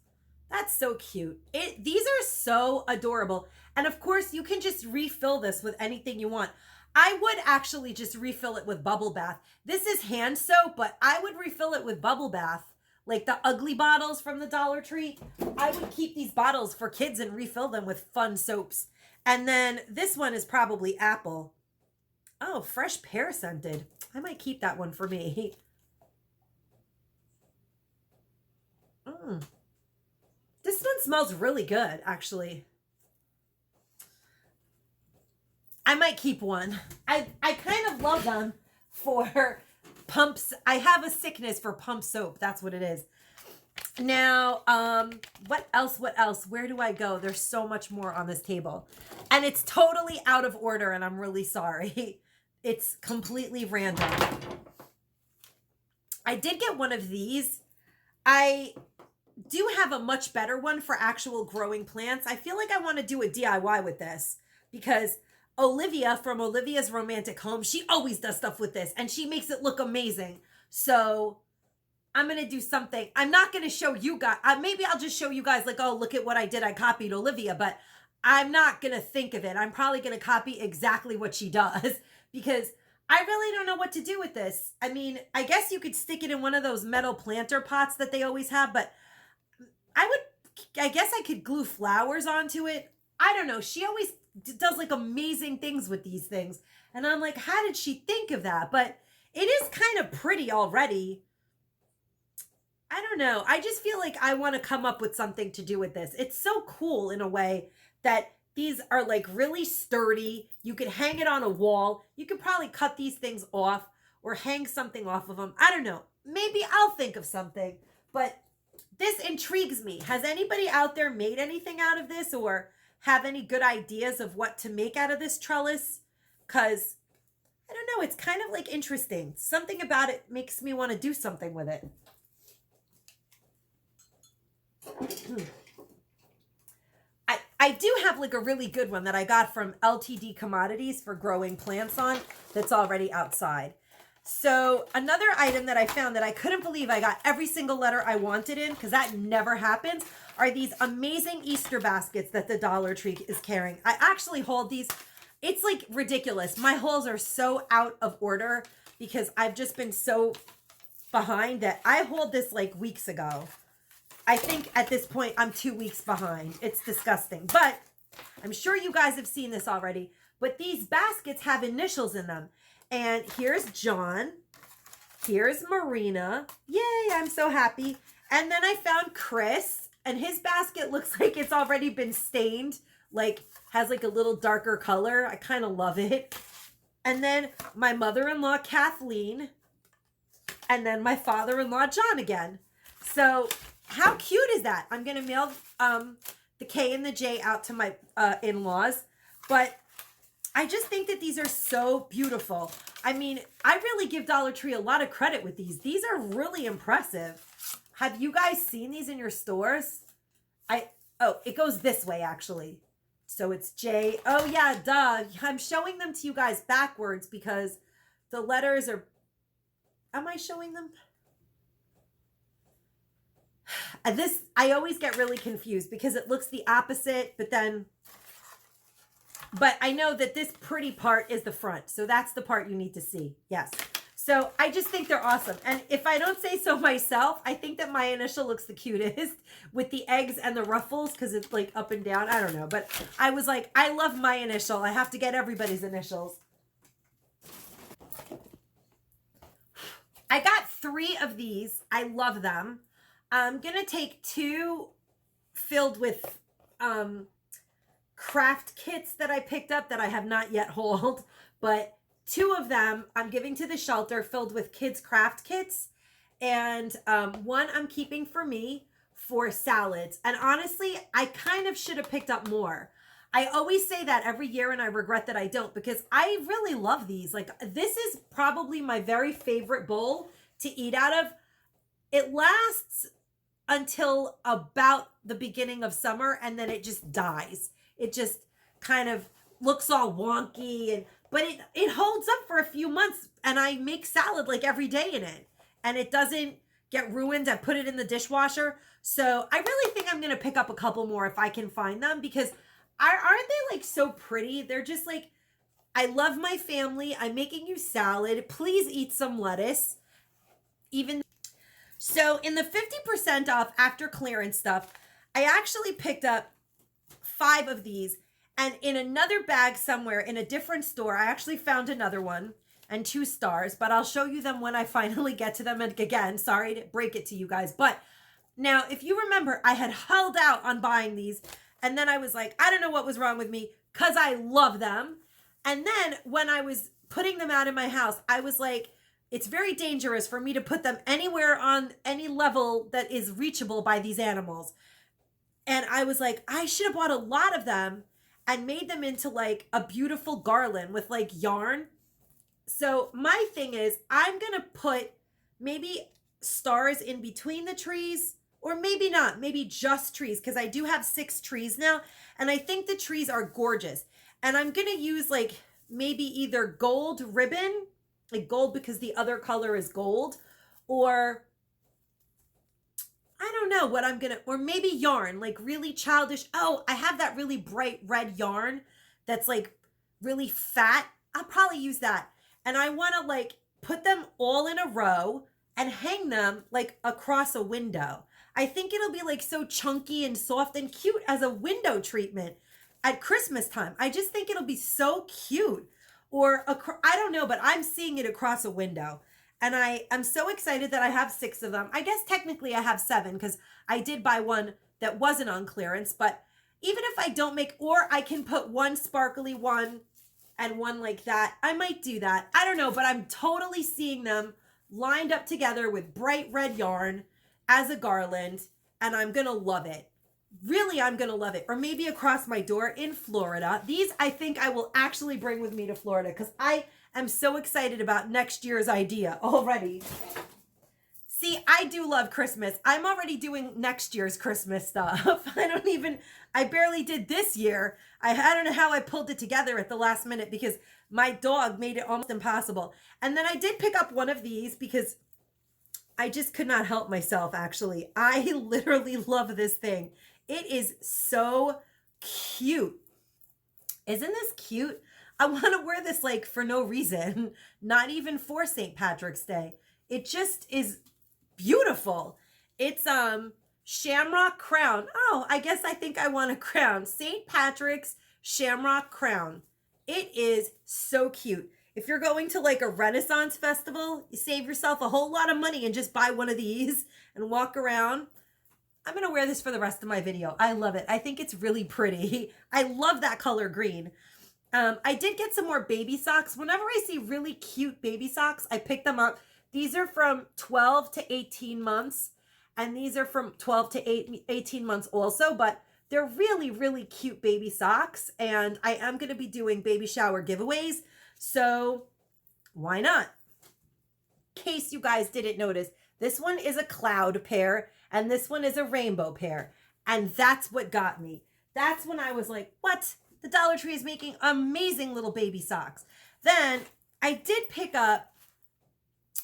That's so cute. These are so adorable. And of course, you can just refill this with anything you want. I would actually just refill it with bubble bath. This is hand soap, but I would refill it with bubble bath. Like the ugly bottles from the Dollar Tree. I would keep these bottles for kids and refill them with fun soaps. And then this one is probably apple. Oh, fresh pear scented. I might keep that one for me. This one smells really good, actually. I might keep one. I kind of love them for pumps. I have a sickness for pump soap. That's what it is. Now, what else? Where do I go? There's so much more on this table. And it's totally out of order, and I'm really sorry. It's completely random. I did get one of these. I do have a much better one for actual growing plants. I feel like I want to do a DIY with this because Olivia from Olivia's Romantic Home, she always does stuff with this and she makes it look amazing. So I'm going to do something. I'm not going to show you guys. Maybe I'll just show you guys like, oh, look at what I did. I copied Olivia, but I'm not going to think of it. I'm probably going to copy exactly what she does because I really don't know what to do with this. I mean, I guess you could stick it in one of those metal planter pots that they always have, but I guess I could glue flowers onto it. I don't know. She always does like amazing things with these things. And I'm like, how did she think of that? But it is kind of pretty already. I don't know. I just feel like I want to come up with something to do with this. It's so cool in a way that these are like really sturdy. You could hang it on a wall. You could probably cut these things off or hang something off of them. I don't know. Maybe I'll think of something, but this intrigues me. Has anybody out there made anything out of this or have any good ideas of what to make out of this trellis? Because, I don't know, it's kind of like interesting. Something about it makes me want to do something with it. I do have like a really good one that I got from LTD Commodities for growing plants on that's already outside. So another item that I found that I couldn't believe I got every single letter I wanted in, because that never happens, are these amazing Easter baskets that the Dollar Tree is carrying. I actually hold these. It's like ridiculous. My hauls are so out of order because I've just been so behind that I hauled this like weeks ago. I think at this point I'm 2 weeks behind. It's disgusting. But I'm sure you guys have seen this already. But these baskets have initials in them. And here's John. Here's Marina. Yay, I'm so happy. And then I found Chris. And his basket looks like it's already been stained. Like, has like a little darker color. I kind of love it. And then my mother-in-law, Kathleen. And then my father-in-law, John again. So how cute is that? I'm going to mail the K and the J out to my in-laws. But I just think that these are so beautiful. I mean, I really give Dollar Tree a lot of credit with these. These are really impressive. Have you guys seen these in your stores? Oh, it goes this way, actually. So it's J. Oh yeah, duh. I'm showing them to you guys backwards because the letters are, am I showing them? This, I always get really confused because it looks the opposite, but I know that this pretty part is the front. So that's the part you need to see. Yes. So I just think they're awesome. And if I don't say so myself, I think that my initial looks the cutest with the eggs and the ruffles because it's like up and down. I don't know. But I was like, I love my initial. I have to get everybody's initials. I got 3 of these. I love them. I'm going to take 2 filled with craft kits that I picked up that I have not yet hauled, but 2 of them I'm giving to the shelter filled with kids craft kits, and 1 I'm keeping for me for salads. And honestly, I kind of should have picked up more. I always say that every year and I regret that I don't because I really love these. Like, this is probably my very favorite bowl to eat out of. It lasts until about the beginning of summer and then it just dies. It just kind of looks all wonky, but it holds up for a few months, and I make salad like every day in it, and it doesn't get ruined. I put it in the dishwasher. So I really think I'm going to pick up a couple more if I can find them because aren't they like so pretty? They're just like, I love my family. I'm making you salad. Please eat some lettuce. So in the 50% off after clearance stuff, I actually picked up 5 of these, and in another bag somewhere in a different store, I actually found another one and 2 stars, but I'll show you them when I finally get to them. And again, sorry to break it to you guys, but now if you remember, I had held out on buying these, and then I was like, I don't know what was wrong with me because I love them. And then when I was putting them out in my house, I was like, it's very dangerous for me to put them anywhere on any level that is reachable by these animals. And I was like, I should have bought a lot of them and made them into like a beautiful garland with like yarn. So my thing is, I'm going to put maybe stars in between the trees, or maybe not, maybe just trees, because I do have 6 trees now. And I think the trees are gorgeous. And I'm going to use like maybe either gold ribbon, like gold because the other color is gold, or I don't know what I'm going to, or maybe yarn, like really childish. Oh, I have that really bright red yarn that's like really fat. I'll probably use that. And I want to like put them all in a row and hang them like across a window. I think it'll be like so chunky and soft and cute as a window treatment at Christmas time. I just think it'll be so cute. Or I don't know, but I'm seeing it across a window. And I'm so excited that I have 6 of them. I guess technically I have 7 because I did buy one that wasn't on clearance. But even if I don't make, or I can put one sparkly one and one like that, I might do that. I don't know, but I'm totally seeing them lined up together with bright red yarn as a garland. And I'm going to love it. Really, I'm going to love it. Or maybe across my door in Florida. These I think I will actually bring with me to Florida because I'm so excited about next year's idea already. See, I do love Christmas. I'm already doing next year's Christmas stuff. I barely did this year. I don't know how I pulled it together at the last minute because my dog made it almost impossible. And then I did pick up one of these because I just could not help myself, actually. I literally love this thing. It is so cute. Isn't this cute? I want to wear this like for no reason, not even for St. Patrick's Day. It just is beautiful. It's shamrock crown. Oh, I guess I think I want a crown. St. Patrick's shamrock crown. It is so cute. If you're going to like a Renaissance festival, you save yourself a whole lot of money and just buy one of these and walk around. I'm going to wear this for the rest of my video. I love it. I think it's really pretty. I love that color green. I did get some more baby socks. Whenever I see really cute baby socks, I pick them up. These are from 12 to 18 months. And these are from 12 to 18 months also. But they're really, really cute baby socks. And I am going to be doing baby shower giveaways. So why not? In case you guys didn't notice, this one is a cloud pair. And this one is a rainbow pair. And that's what got me. That's when I was like, what? The Dollar Tree is making amazing little baby socks. Then I did pick up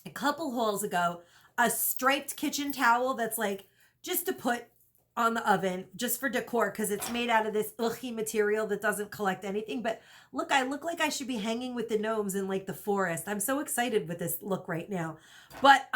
a couple hauls ago a striped kitchen towel that's like just to put on the oven just for decor because it's made out of this ugly material that doesn't collect anything. But look, I look like I should be hanging with the gnomes in like the forest. I'm so excited with this look right now. But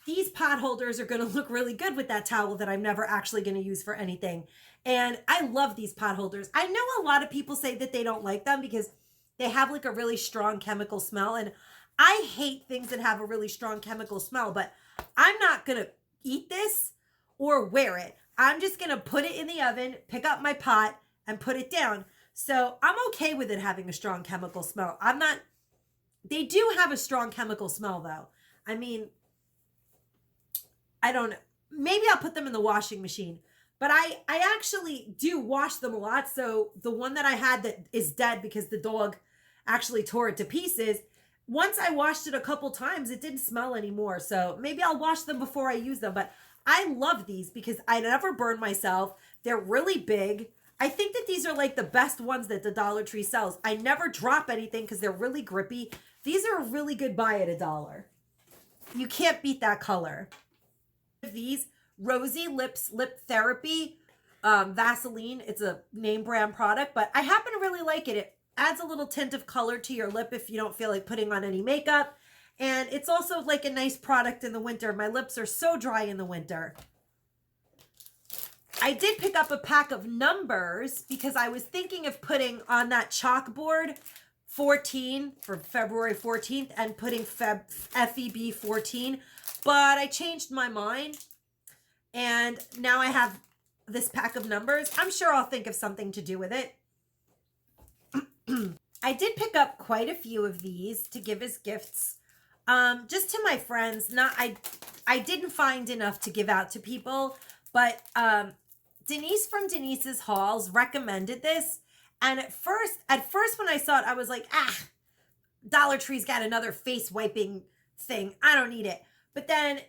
these pot holders are going to look really good with that towel that I'm never actually going to use for anything. And I love these pot holders. I know a lot of people say that they don't like them because they have like a really strong chemical smell. And I hate things that have a really strong chemical smell, but I'm not going to eat this or wear it. I'm just going to put it in the oven, pick up my pot and put it down. So I'm okay with it having a strong chemical smell. They do have a strong chemical smell though. I mean, I don't know. Maybe I'll put them in the washing machine. But I actually do wash them a lot. So the one that I had that is dead because the dog actually tore it to pieces, once I washed it a couple times, it didn't smell anymore. So maybe I'll wash them before I use them. But I love these because I never burn myself. They're really big. I think that these are like the best ones that the Dollar Tree sells. I never drop anything because they're really grippy. These are a really good buy at $1. You can't beat that color. These Rosy Lips Lip Therapy Vaseline. It's a name brand product, but I happen to really like it. It adds a little tint of color to your lip if you don't feel like putting on any makeup. And it's also like a nice product in the winter. My lips are so dry in the winter. I did pick up a pack of numbers because I was thinking of putting on that chalkboard 14 for February 14th and putting FEB 14, but I changed my mind. And now I have this pack of numbers. I'm sure I'll think of something to do with it. I did pick up quite a few of these to give as gifts. Just to my friends. I didn't find enough to give out to people, but Denise from Denise's Hauls recommended this. And at first when I saw it, I was like, Dollar Tree's got another face wiping thing. I don't need it. But then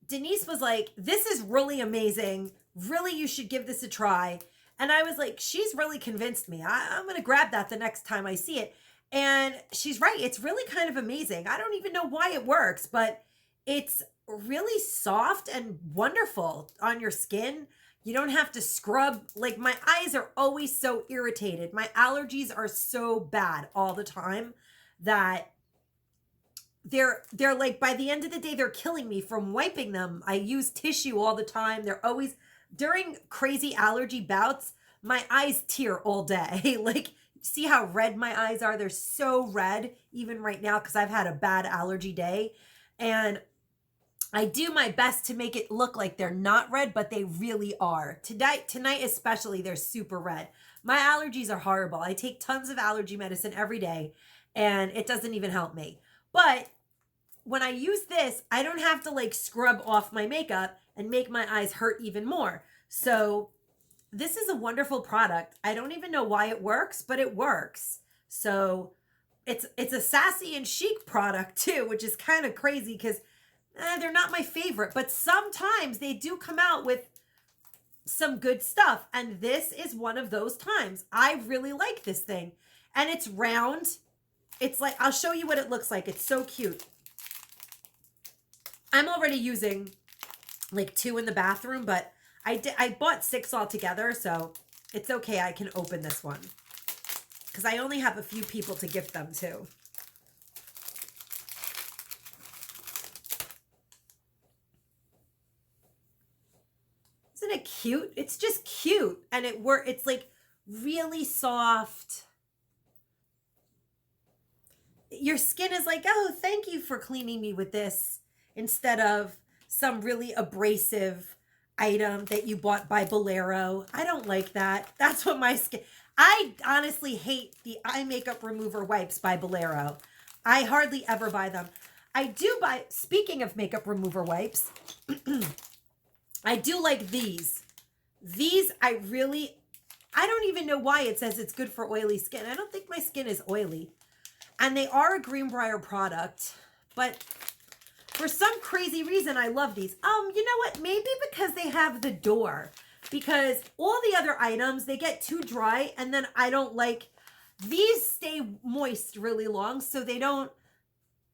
Denise was like, this is really amazing. Really, you should give this a try. And I was like, she's really convinced me. I'm going to grab that the next time I see it. And she's right. It's really kind of amazing. I don't even know why it works, but it's really soft and wonderful on your skin. You don't have to scrub. Like, my eyes are always so irritated. My allergies are so bad all the time that they're like, by the end of the day, they're killing me from wiping them. I use tissue all the time. They're always, during crazy allergy bouts, my eyes tear all day. Like, see how red my eyes are? They're so red even right now because I've had a bad allergy day. And I do my best to make it look like they're not red, but they really are. Tonight especially, they're super red. My allergies are horrible. I take tons of allergy medicine every day and it doesn't even help me. But when I use this, I don't have to like scrub off my makeup and make my eyes hurt even more. So this is a wonderful product. I don't even know why it works, but it works. So it's a sassy and chic product too, which is kind of crazy because they're not my favorite, but sometimes they do come out with some good stuff. And this is one of those times. I really like this thing. And it's round. It's like, I'll show you what it looks like. It's so cute. I'm already using like 2 in the bathroom, but I bought 6 altogether, so it's okay. I can open this one because I only have a few people to gift them to. Isn't it cute? It's just cute, and it's like really soft. Your skin is like, oh, thank you for cleaning me with this, instead of some really abrasive item that you bought by Bolero. I don't like that. That's what my skin... I honestly hate the eye makeup remover wipes by Bolero. I hardly ever buy them. I do buy... Speaking of makeup remover wipes, I do like these. These I don't even know why it says it's good for oily skin. I don't think my skin is oily. And they are a Greenbrier product, but for some crazy reason, I love these. You know what? Maybe because they have the door. because all the other items, they get too dry, and then I don't like, these stay moist really long, so they don't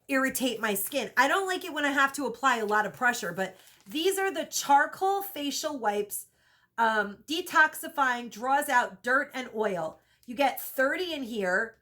irritate my skin. I don't like it when I have to apply a lot of pressure, but these are the charcoal facial wipes, detoxifying, draws out dirt and oil. You get 30 in here.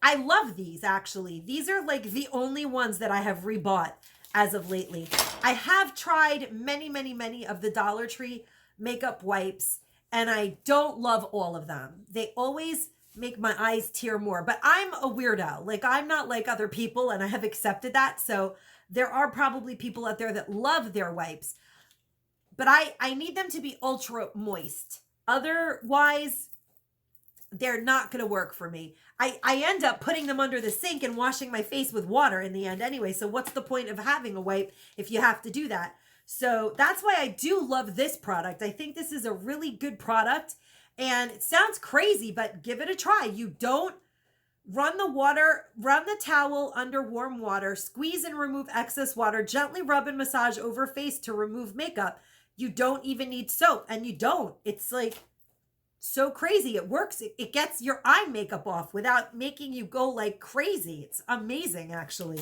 I love these, actually. These are like the only ones that I have rebought as of lately. I have tried many, many, many of the Dollar Tree makeup wipes, and I don't love all of them. They always make my eyes tear more, but I'm a weirdo. Like, I'm not like other people, and I have accepted that. So there are probably people out there that love their wipes, but I need them to be ultra moist. Otherwise, they're not going to work for me. I end up putting them under the sink and washing my face with water in the end anyway. So what's the point of having a wipe if you have to do that? So that's why I do love this product. I think this is a really good product, and it sounds crazy, but give it a try. You don't run the towel under warm water, squeeze and remove excess water, gently rub and massage over face to remove makeup. You don't even need soap, and you don't. It's like so crazy. It works. It gets your eye makeup off without making you go like crazy. It's amazing, actually.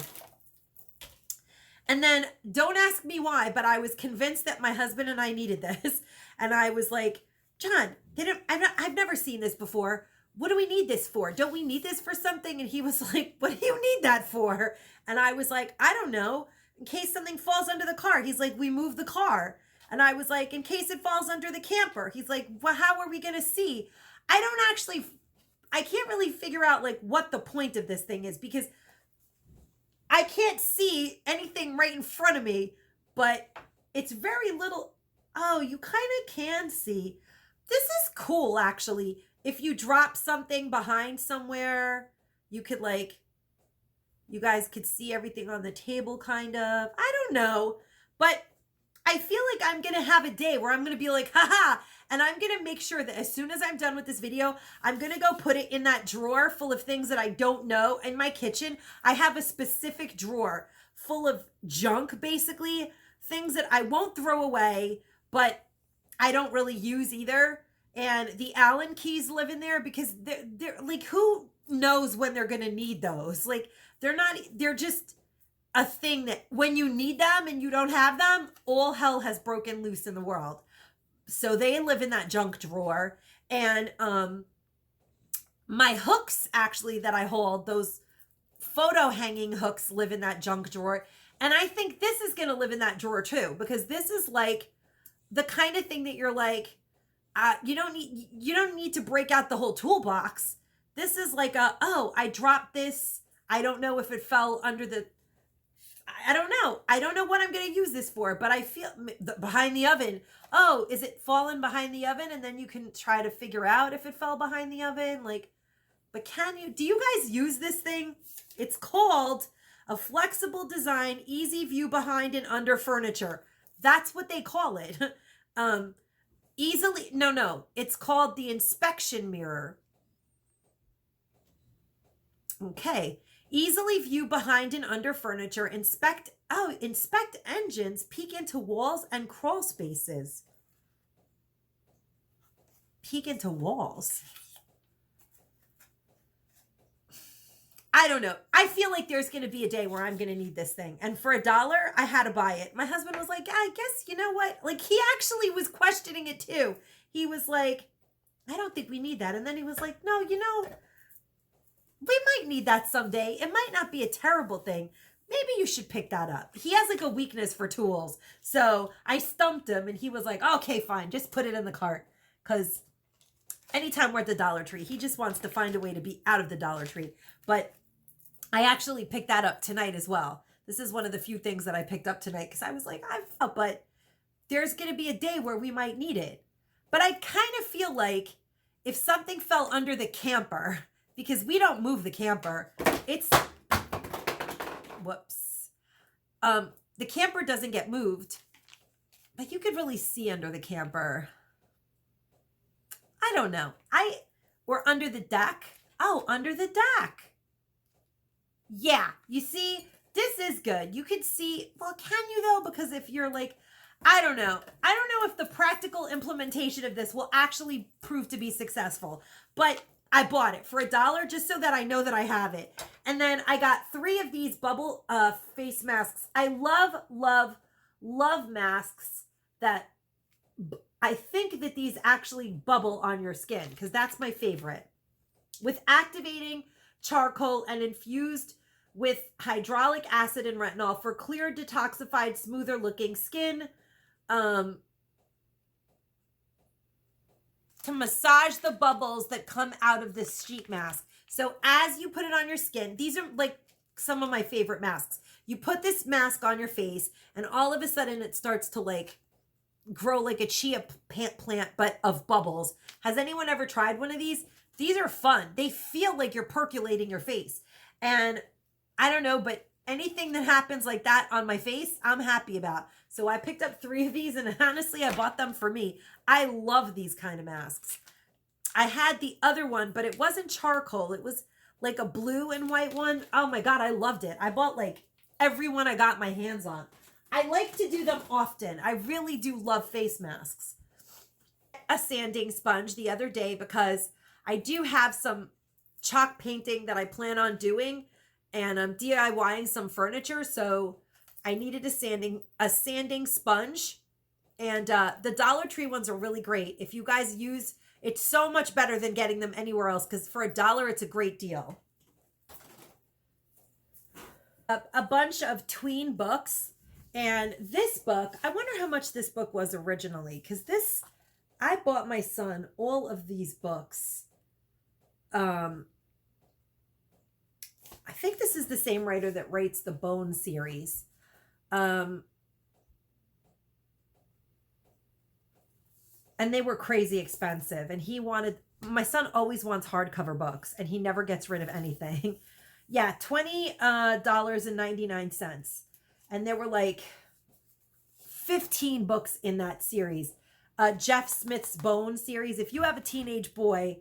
And then don't ask me why, but I was convinced that my husband and I needed this. And I was like, John, I've never seen this before. What do we need this for? Don't we need this for something? And he was like, what do you need that for? And I was like, I don't know. In case something falls under the car. He's like, we moved the car. And I was like, in case it falls under the camper. He's like, well, how are we going to see? I can't really figure out like what the point of this thing is, because I can't see anything right in front of me, but it's very little. Oh, you kind of can see. This is cool, actually. If you drop something behind somewhere, you could like, you guys could see everything on the table, kind of. I don't know, but I feel like I'm going to have a day where I'm going to be like, haha, and I'm going to make sure that as soon as I'm done with this video, I'm going to go put it in that drawer full of things that I don't know. In my kitchen, I have a specific drawer full of junk, basically, things that I won't throw away, but I don't really use either. And the Allen keys live in there because they're like, who knows when they're going to need those? Like, they're just a thing that when you need them and you don't have them, all hell has broken loose in the world. So they live in that junk drawer. And my hooks, actually, that I hold, those photo hanging hooks, live in that junk drawer. And I think this is going to live in that drawer too, because this is like the kind of thing that you're like, you don't need to break out the whole toolbox. This is like oh, I dropped this. I don't know if it fell under the, I don't know. I don't know what I'm going to use this for, but I feel behind the oven. Oh, is it fallen behind the oven? And then you can try to figure out if it fell behind the oven. Like, but do you guys use this thing? It's called a flexible design, easy view behind and under furniture. That's what they call it. It's called the inspection mirror. Okay. Easily view behind and under furniture, inspect engines, peek into walls and crawl spaces. Peek into walls. I don't know. I feel like there's going to be a day where I'm going to need this thing. And for $1, I had to buy it. My husband was like, I guess, you know what? Like, he actually was questioning it too. He was like, I don't think we need that. And then he was like, no, we might need that someday. It might not be a terrible thing. Maybe you should pick that up. He has like a weakness for tools. So I stumped him and he was like, okay, fine. Just put it in the cart. Because anytime we're at the Dollar Tree, he just wants to find a way to be out of the Dollar Tree. But I actually picked that up tonight as well. This is one of the few things that I picked up tonight because I was like, but there's going to be a day where we might need it. But I kind of feel like if something fell under the camper, because we don't move the camper, whoops. The camper doesn't get moved, but you could really see under the camper. I don't know. We're under the deck. Oh, under the deck. Yeah, you see, this is good. You could see, well, can you though? Because if you're like, I don't know. I don't know if the practical implementation of this will actually prove to be successful, but I bought it for $1 just so that I know that I have it. And then I got 3 of these bubble face masks. I love masks that I think that these actually bubble on your skin because that's my favorite. With activating charcoal and infused with hyaluronic acid and retinol for clear, detoxified, smoother looking skin. To massage the bubbles that come out of this sheet mask. So as you put it on your skin, these are like some of my favorite masks. You put this mask on your face and all of a sudden it starts to like grow like a chia plant, but of bubbles. Has anyone ever tried one of these? These are fun. They feel like you're percolating your face. And I don't know, but anything that happens like that on my face, I'm happy about. So I picked up 3 of these and honestly, I bought them for me. I love these kind of masks. I had the other one, but it wasn't charcoal. It was like a blue and white one. Oh my God, I loved it. I bought like every one I got my hands on. I like to do them often. I really do love face masks. A sanding sponge the other day because I do have some chalk painting that I plan on doing and I'm DIYing some furniture. So I needed a sanding sponge, and the Dollar Tree ones are really great. If you guys use, it's so much better than getting them anywhere else because for $1, it's a great deal. A bunch of tween books, and this book, I wonder how much this book was originally because I bought my son all of these books. I think this is the same writer that writes the Bone series. And they were crazy expensive. And my son always wants hardcover books and he never gets rid of anything. Yeah, $20.99. And there were like 15 books in that series. Jeff Smith's Bone series. If you have a teenage boy,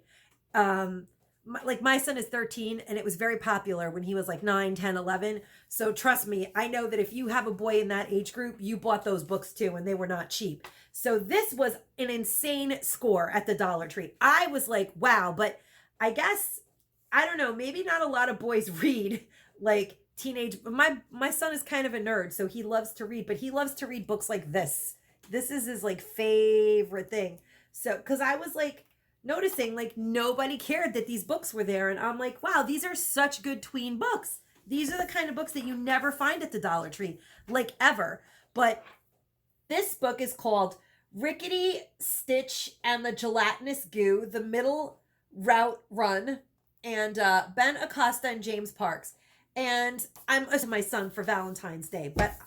like my son is 13 and it was very popular when he was like 9, 10, 11. So trust me, I know that if you have a boy in that age group, you bought those books too and they were not cheap. So this was an insane score at the Dollar Tree. I was like, wow, but I guess, I don't know, maybe not a lot of boys read like teenage, my son is kind of a nerd, so he loves to read, but he loves to read books like this. This is his like favorite thing. So, cause I was like, noticing like nobody cared that these books were there. And I'm like, wow, these are such good tween books. These are the kind of books that you never find at the Dollar Tree, like ever. But this book is called Rickety Stitch and the Gelatinous Goo, The Middle Route Run, and Ben Acosta and James Parks. And I'm my son for Valentine's Day, but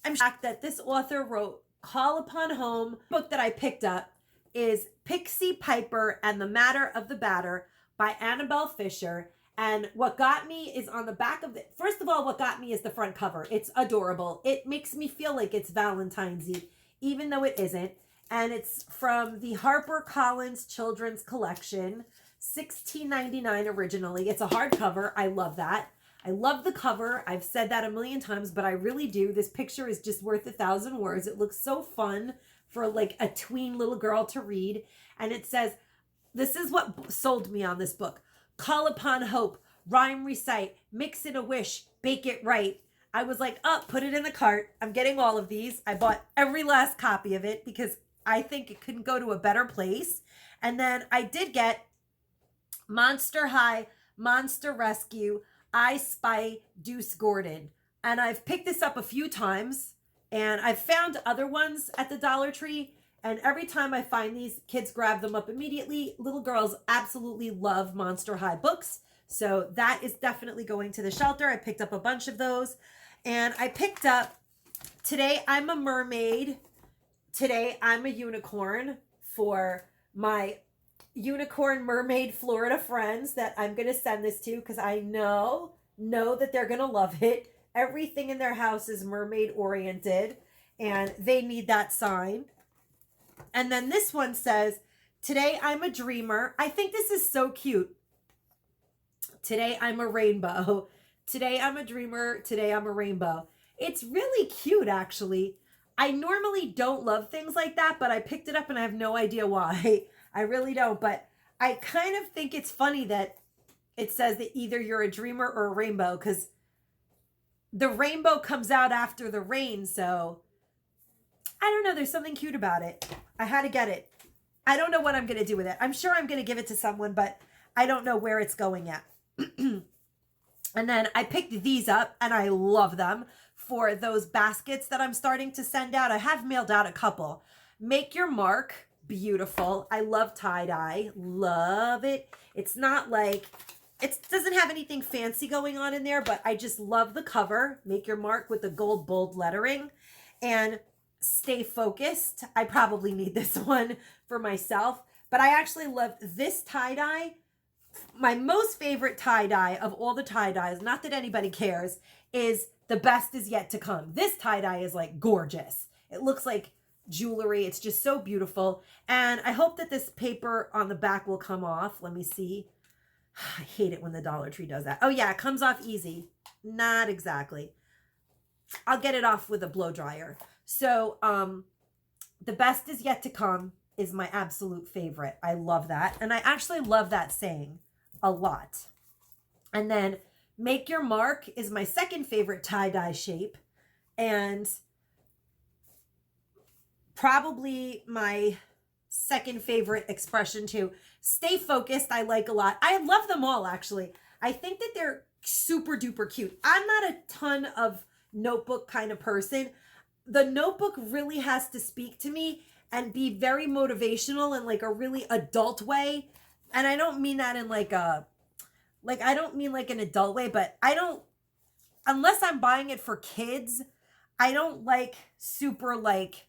I'm shocked that this author wrote Call Upon Home. The book that I picked up is Pixie Piper and the Matter of the Batter by Annabelle Fisher. And what got me is on the back of it. First of all, what got me is the front cover. It's adorable. It makes me feel like it's Valentine's Eve, even though it isn't. And it's from the HarperCollins Children's Collection, $16.99 originally. It's a hardcover. I love that. I love the cover. I've said that a million times, but I really do. This picture is just worth 1,000 words. It looks so fun for like a tween little girl to read. And it says, this is what sold me on this book. Call upon hope, rhyme, recite, mix it a wish, bake it right. I was like, oh, put it in the cart. I'm getting all of these. I bought every last copy of it because I think it couldn't go to a better place. And then I did get Monster High, Monster Rescue, I Spy Deuce Gordon. And I've picked this up a few times and I've found other ones at the Dollar Tree. And every time I find these, kids grab them up immediately. Little girls absolutely love Monster High books. So that is definitely going to the shelter. I picked up a bunch of those. And I picked up Today I'm a Mermaid, Today I'm a Unicorn for my unicorn mermaid Florida friends that I'm going to send this to because I know that they're going to love it. Everything in their house is mermaid oriented and they need that sign. And then this one says, Today I'm a Dreamer. I think this is so cute. Today I'm a Rainbow. Today I'm a Dreamer. Today I'm a Rainbow. It's really cute, actually. I normally don't love things like that, but I picked it up and I have no idea why. I really don't, but I kind of think it's funny that it says that either you're a dreamer or a rainbow, because the rainbow comes out after the rain. So I don't know. There's something cute about it. I had to get it. I don't know what I'm going to do with it. I'm sure I'm going to give it to someone, but I don't know where it's going yet. And then I picked these up and I love them for those baskets that I'm starting to send out. I have mailed out a couple. Make Your Mark. Beautiful. I love tie-dye. Love it. It's not like, it doesn't have anything fancy going on in there, but I just love the cover. Make Your Mark with the gold bold lettering. And Stay Focused. I probably need this one for myself, but I actually love this tie-dye. My most favorite tie-dye of all the tie-dyes, not that anybody cares, is The Best Is Yet to Come. This tie-dye is like gorgeous. It looks like jewelry. It's just so beautiful. And I hope that this paper on the back will come off. Let me see. I hate it when the Dollar Tree does that. Oh yeah, it comes off easy. Not exactly. I'll get it off with a blow dryer. So, The Best Is Yet to Come is my absolute favorite. I love that. And I actually love that saying a lot. And then Make Your Mark is my second favorite tie-dye shape. And probably my second favorite expression too. Stay Focused, I like a lot. I love them all, actually. I think that they're super duper cute. I'm not a ton of notebook kind of person. The notebook really has to speak to me and be very motivational in like a really adult way. And I don't mean that in like a, like, I don't mean like an adult way, but I don't, unless I'm buying it for kids, I don't like super like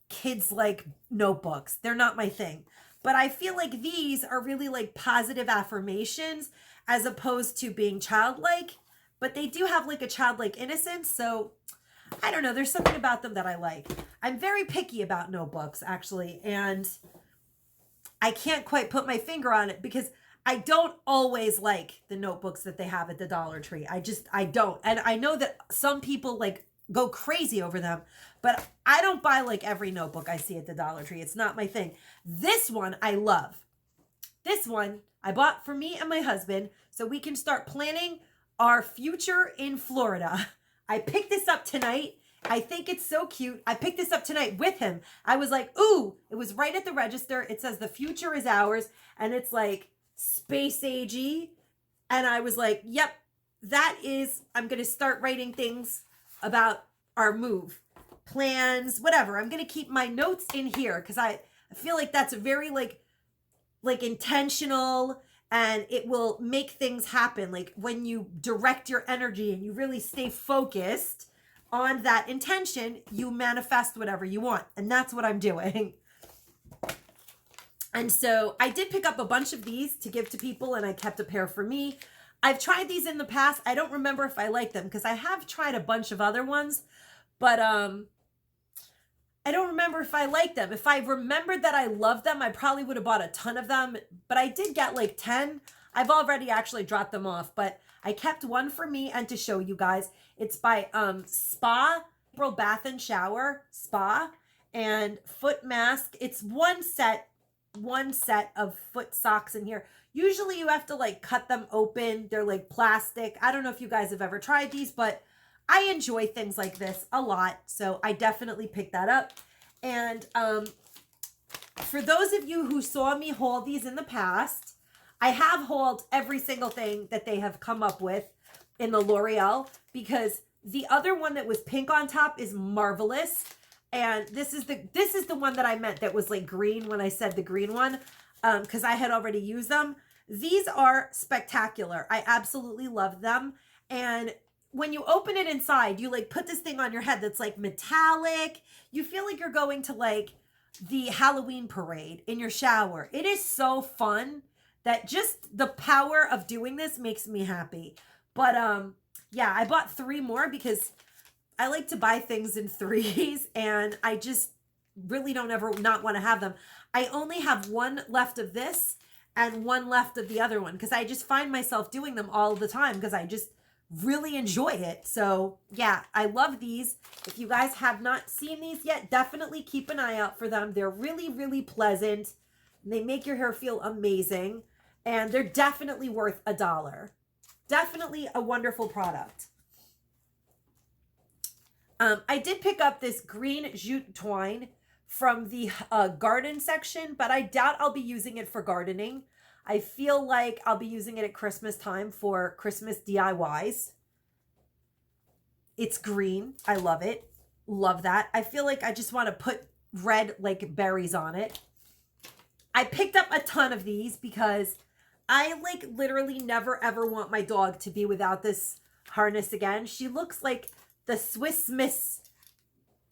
kids like notebooks. They're not my thing. But I feel like these are really like positive affirmations as opposed to being childlike, but they do have like a childlike innocence. So I don't know. There's something about them that I like. I'm very picky about notebooks, actually. And I can't quite put my finger on it because I don't always like the notebooks that they have at the Dollar Tree. I don't. And I know that some people like go crazy over them, but I don't buy like every notebook I see at the Dollar Tree. It's not my thing. This one I love. This one I bought for me and my husband so we can start planning our future in Florida. I picked this up tonight. I think it's so cute. I picked this up tonight with him. I was like, ooh, it was right at the register. It says the future is ours. And it's like space agey. And I was like, yep, that is, I'm going to start writing things about our move, plans, whatever. I'm going to keep my notes in here because I feel like that's very like intentional, and it will make things happen. Like when you direct your energy and you really stay focused on that intention, you manifest whatever you want. And that's what I'm doing. And so I did pick up a bunch of these to give to people, and I kept a pair for me. I've tried these in the past. I don't remember if I like them because I have tried a bunch of other ones, but I don't remember if I like them. If I remembered that I loved them, I probably would have bought a ton of them, but I did get like 10. I've already actually dropped them off, but I kept one for me and to show you guys. It's by Spa, April Bath and Shower Spa, and Foot Mask. It's one set of foot socks in here. Usually you have to like cut them open. They're like plastic. I don't know if you guys have ever tried these, but I enjoy things like this a lot. So I definitely picked that up. And for those of you who saw me haul these in the past, I have hauled every single thing that they have come up with in the L'Oreal, because the other one that was pink on top is marvelous. And this is the one that I meant that was like green when I said the green one, because I had already used them. These are spectacular. I absolutely love them. And when you open it inside, you like put this thing on your head that's like metallic. You feel like you're going to like the Halloween parade in your shower. It is so fun that just the power of doing this makes me happy. But yeah, I bought 3 more because I like to buy things in 3s, and I just really don't ever not want to have them. I only have 1 left of this and 1 left of the other one because I just find myself doing them all the time because I just really enjoy it. So yeah, I love these. If you guys have not seen these yet, definitely keep an eye out for them. They're really, really pleasant. They make your hair feel amazing. And they're definitely worth $1. Definitely a wonderful product. I did pick up this green jute twine from the garden section, but I doubt I'll be using it for gardening. I feel like I'll be using it at Christmas time for Christmas DIYs. It's green. I love it. Love that. I feel like I just want to put red like berries on it. I picked up a ton of these because I like literally never ever want my dog to be without this harness again. She looks like the Swiss Miss.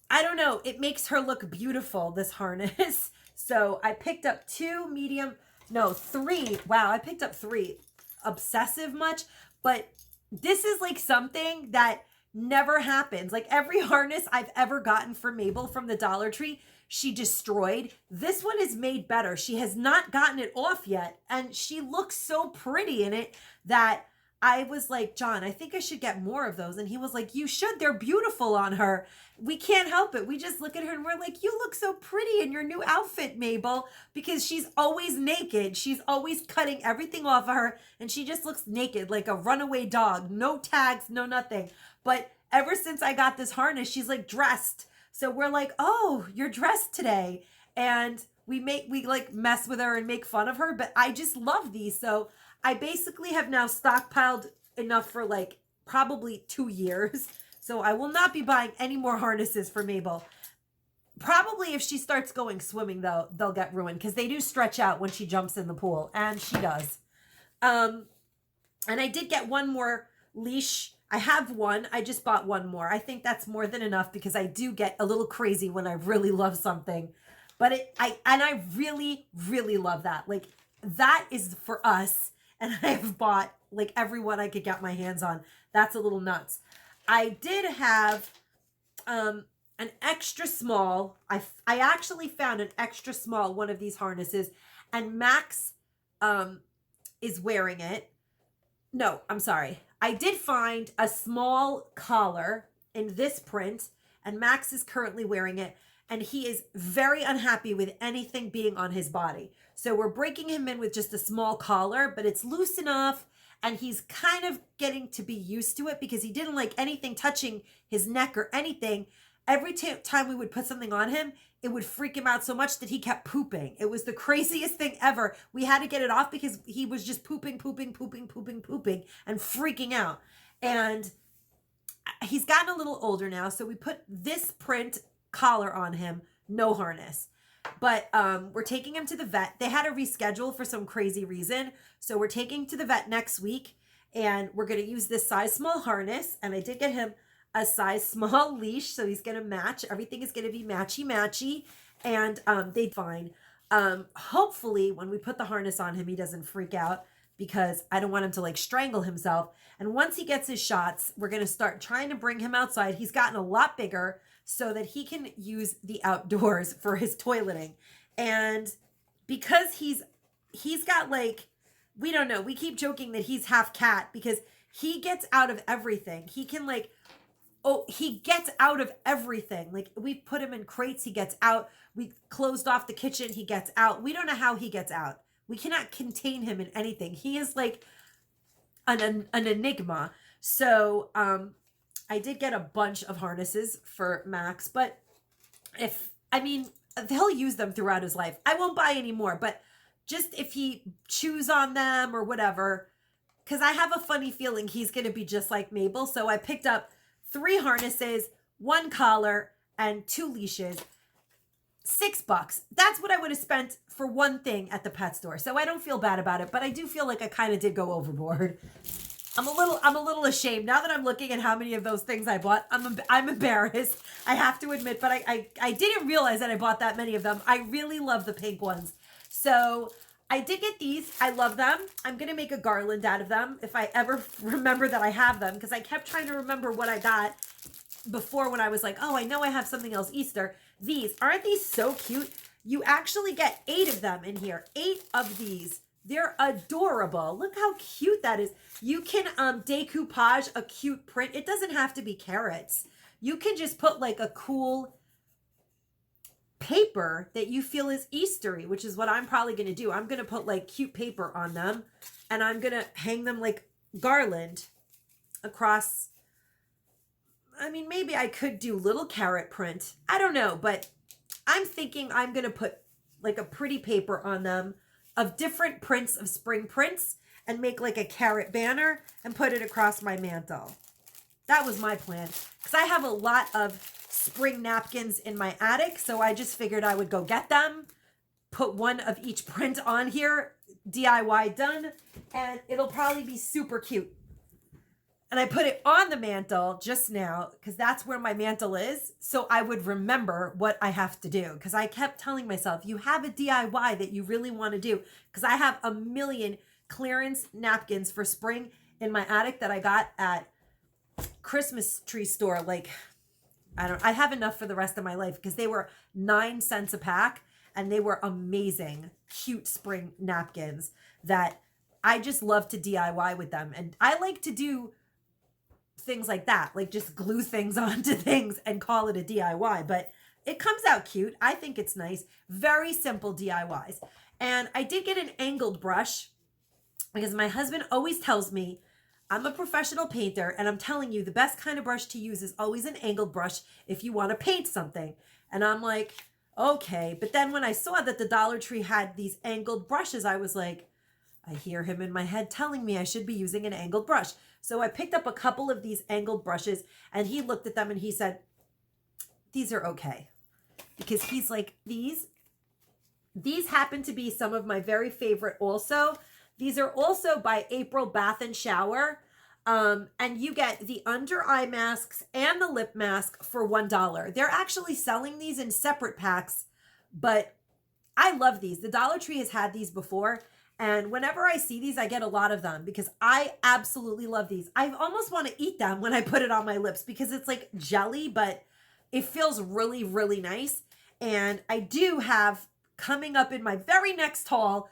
I don't know. It makes her look beautiful, this harness. So I picked up 2 medium, no, 3. Wow, I picked up 3. Obsessive much, but this is like something that never happens. Like every harness I've ever gotten for Mabel from the Dollar Tree, she destroyed. This one is made better. She has not gotten it off yet, and she looks so pretty in it that I was like, John, I think I should get more of those. And he was like, you should. They're beautiful on her. We can't help it. We just look at her and we're like, you look so pretty in your new outfit, Mabel, because she's always naked. She's always cutting everything off of her, and she just looks naked like a runaway dog. No tags, no nothing. But ever since I got this harness, she's like dressed. So we're like, oh, you're dressed today. And we like mess with her and make fun of her, but I just love these. So I basically have now stockpiled enough for like probably 2 years. So I will not be buying any more harnesses for Mabel. Probably if she starts going swimming though, they'll get ruined because they do stretch out when she jumps in the pool, and she does. And I did get one more leash. I have one. I just bought one more. I think that's more than enough because I do get a little crazy when I really love something. But I really, really love that. Like that is for us. And I have bought like everyone I could get my hands on. That's a little nuts. I did have an extra small. I actually found an extra small one of these harnesses, and Max is wearing it. No, I'm sorry. I did find a small collar in this print, and Max is currently wearing it, and he is very unhappy with anything being on his body. So we're breaking him in with just a small collar, but it's loose enough, and he's kind of getting to be used to it because he didn't like anything touching his neck or anything. Every time we would put something on him, it would freak him out so much that he kept pooping. It was the craziest thing ever. We had to get it off because he was just pooping, and freaking out. And he's gotten a little older now, so we put this print collar on him, no harness. But we're taking him to the vet. They had to reschedule for some crazy reason. So we're taking to the vet next week, and we're going to use this size small harness. And I did get him a size small leash, so he's going to match. Everything is going to be matchy. And they fine. Hopefully when we put the harness on him, he doesn't freak out because I don't want him to like strangle himself. And once he gets his shots, we're going to start trying to bring him outside. He's gotten a lot bigger so that he can use the outdoors for his toileting. And because he's got like, we don't know, we keep joking that he's half cat because he gets out of everything. He can like, he gets out of everything. Like we put him in crates, he gets out. We closed off the kitchen, he gets out. We don't know how he gets out. We cannot contain him in anything. He is like an enigma. So, I did get a bunch of harnesses for Max, but he'll use them throughout his life. I won't buy any more, but just if he chews on them or whatever, because I have a funny feeling he's going to be just like Mabel. So I picked up 3 harnesses, 1 collar, and 2 leashes. $6. That's what I would have spent for one thing at the pet store. So I don't feel bad about it, but I do feel like I kind of did go overboard. I'm a little ashamed now that I'm looking at how many of those things I bought. I'm embarrassed, I have to admit, but I didn't realize that I bought that many of them. I really love the pink ones. So I did get these. I love them. I'm going to make a garland out of them if I ever remember that I have them, because I kept trying to remember what I got before when I was like, oh, I know I have something else Easter. Aren't these so cute? You actually get 8 of them in here. 8 of these They're adorable. Look how cute that is. You can decoupage a cute print. It doesn't have to be carrots. You can just put like a cool paper that you feel is Eastery, which is what I'm probably going to do. I'm going to put like cute paper on them, and I'm going to hang them like garland across. I mean, maybe I could do little carrot print. I don't know, but I'm thinking I'm going to put like a pretty paper on them of different prints of spring prints and make like a carrot banner and put it across my mantle. That was my plan, because I have a lot of spring napkins in my attic, so I just figured I would go get them, put one of each print on here, DIY done, and it'll probably be super cute. And I put it on the mantle just now because that's where my mantle is, so I would remember what I have to do, because I kept telling myself, you have a DIY that you really want to do, because I have a million clearance napkins for spring in my attic that I got at Christmas tree store. Like, I have enough for the rest of my life, because they were 9 cents a pack and they were amazing, cute spring napkins that I just love to DIY with them. And I like to do things like that, like just glue things onto things and call it a DIY, but it comes out cute. I think it's nice. Very simple DIYs. And I did get an angled brush, because my husband always tells me I'm a professional painter, and I'm telling you the best kind of brush to use is always an angled brush if you want to paint something. And I'm like, okay. But then when I saw that the Dollar Tree had these angled brushes, I was like, I hear him in my head telling me I should be using an angled brush. So I picked up a couple of these angled brushes, and he looked at them and he said, these are okay. Because he's like, these happen to be some of my very favorite also. These are also by April Bath and Shower. And you get the under eye masks and the lip mask for $1. They're actually selling these in separate packs, but I love these. The Dollar Tree has had these before, and whenever I see these, I get a lot of them because I absolutely love these. I almost want to eat them when I put it on my lips because it's like jelly, but it feels really, really nice. And I do have coming up in my very next haul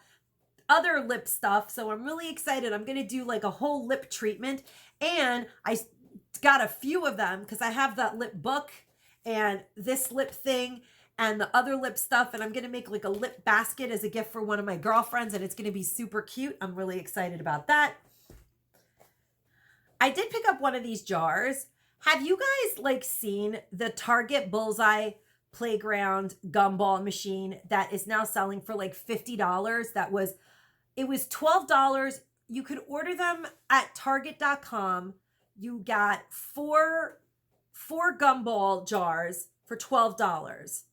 other lip stuff, so I'm really excited. I'm going to do like a whole lip treatment, and I got a few of them because I have that lip book and this lip thing and the other lip stuff, and I'm going to make like a lip basket as a gift for one of my girlfriends, and it's going to be super cute. I'm really excited about that. I did pick up one of these jars. Have you guys like seen the Target Bullseye Playground gumball machine that is now selling for like $50? It was $12. You could order them at Target.com. You got four gumball jars for $12.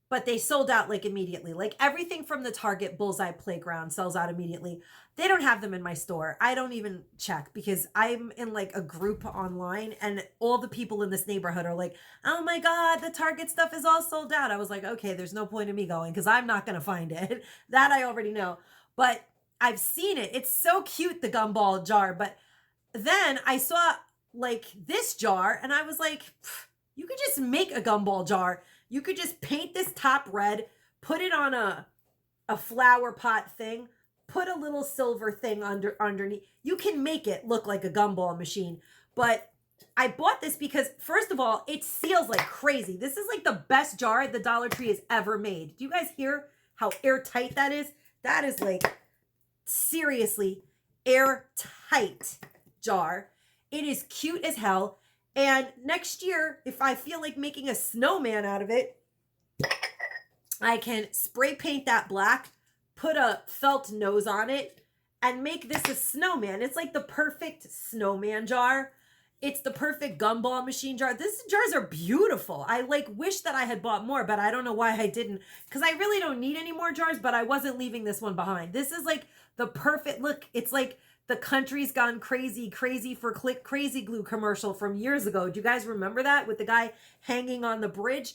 But they sold out like immediately. Like everything from the Target Bullseye Playground sells out immediately. They don't have them in my store. I don't even check because I'm in like a group online, and all the people in this neighborhood are like, oh my God, the Target stuff is all sold out. I was like, okay, there's no point in me going because I'm not going to find it. That I already know. But I've seen it. It's so cute, the gumball jar. But then I saw like this jar and I was like, you could just make a gumball jar. You could just paint this top red, put it on a flower pot thing, put a little silver thing underneath. You can make it look like a gumball machine. But I bought this because, first of all, it seals like crazy. This is like the best jar the Dollar Tree has ever made. Do you guys hear how airtight that is? That is like seriously airtight jar. It is cute as hell. And next year, if I feel like making a snowman out of it, I can spray paint that black, put a felt nose on it, and make this a snowman. It's like the perfect snowman jar. It's the perfect gumball machine jar. These jars are beautiful. I like wish that I had bought more, but I don't know why I didn't, because I really don't need any more jars, but I wasn't leaving this one behind. This is like the perfect look. It's like the Country's Gone Crazy, Crazy for Click Crazy Glue commercial from years ago. Do you guys remember that with the guy hanging on the bridge?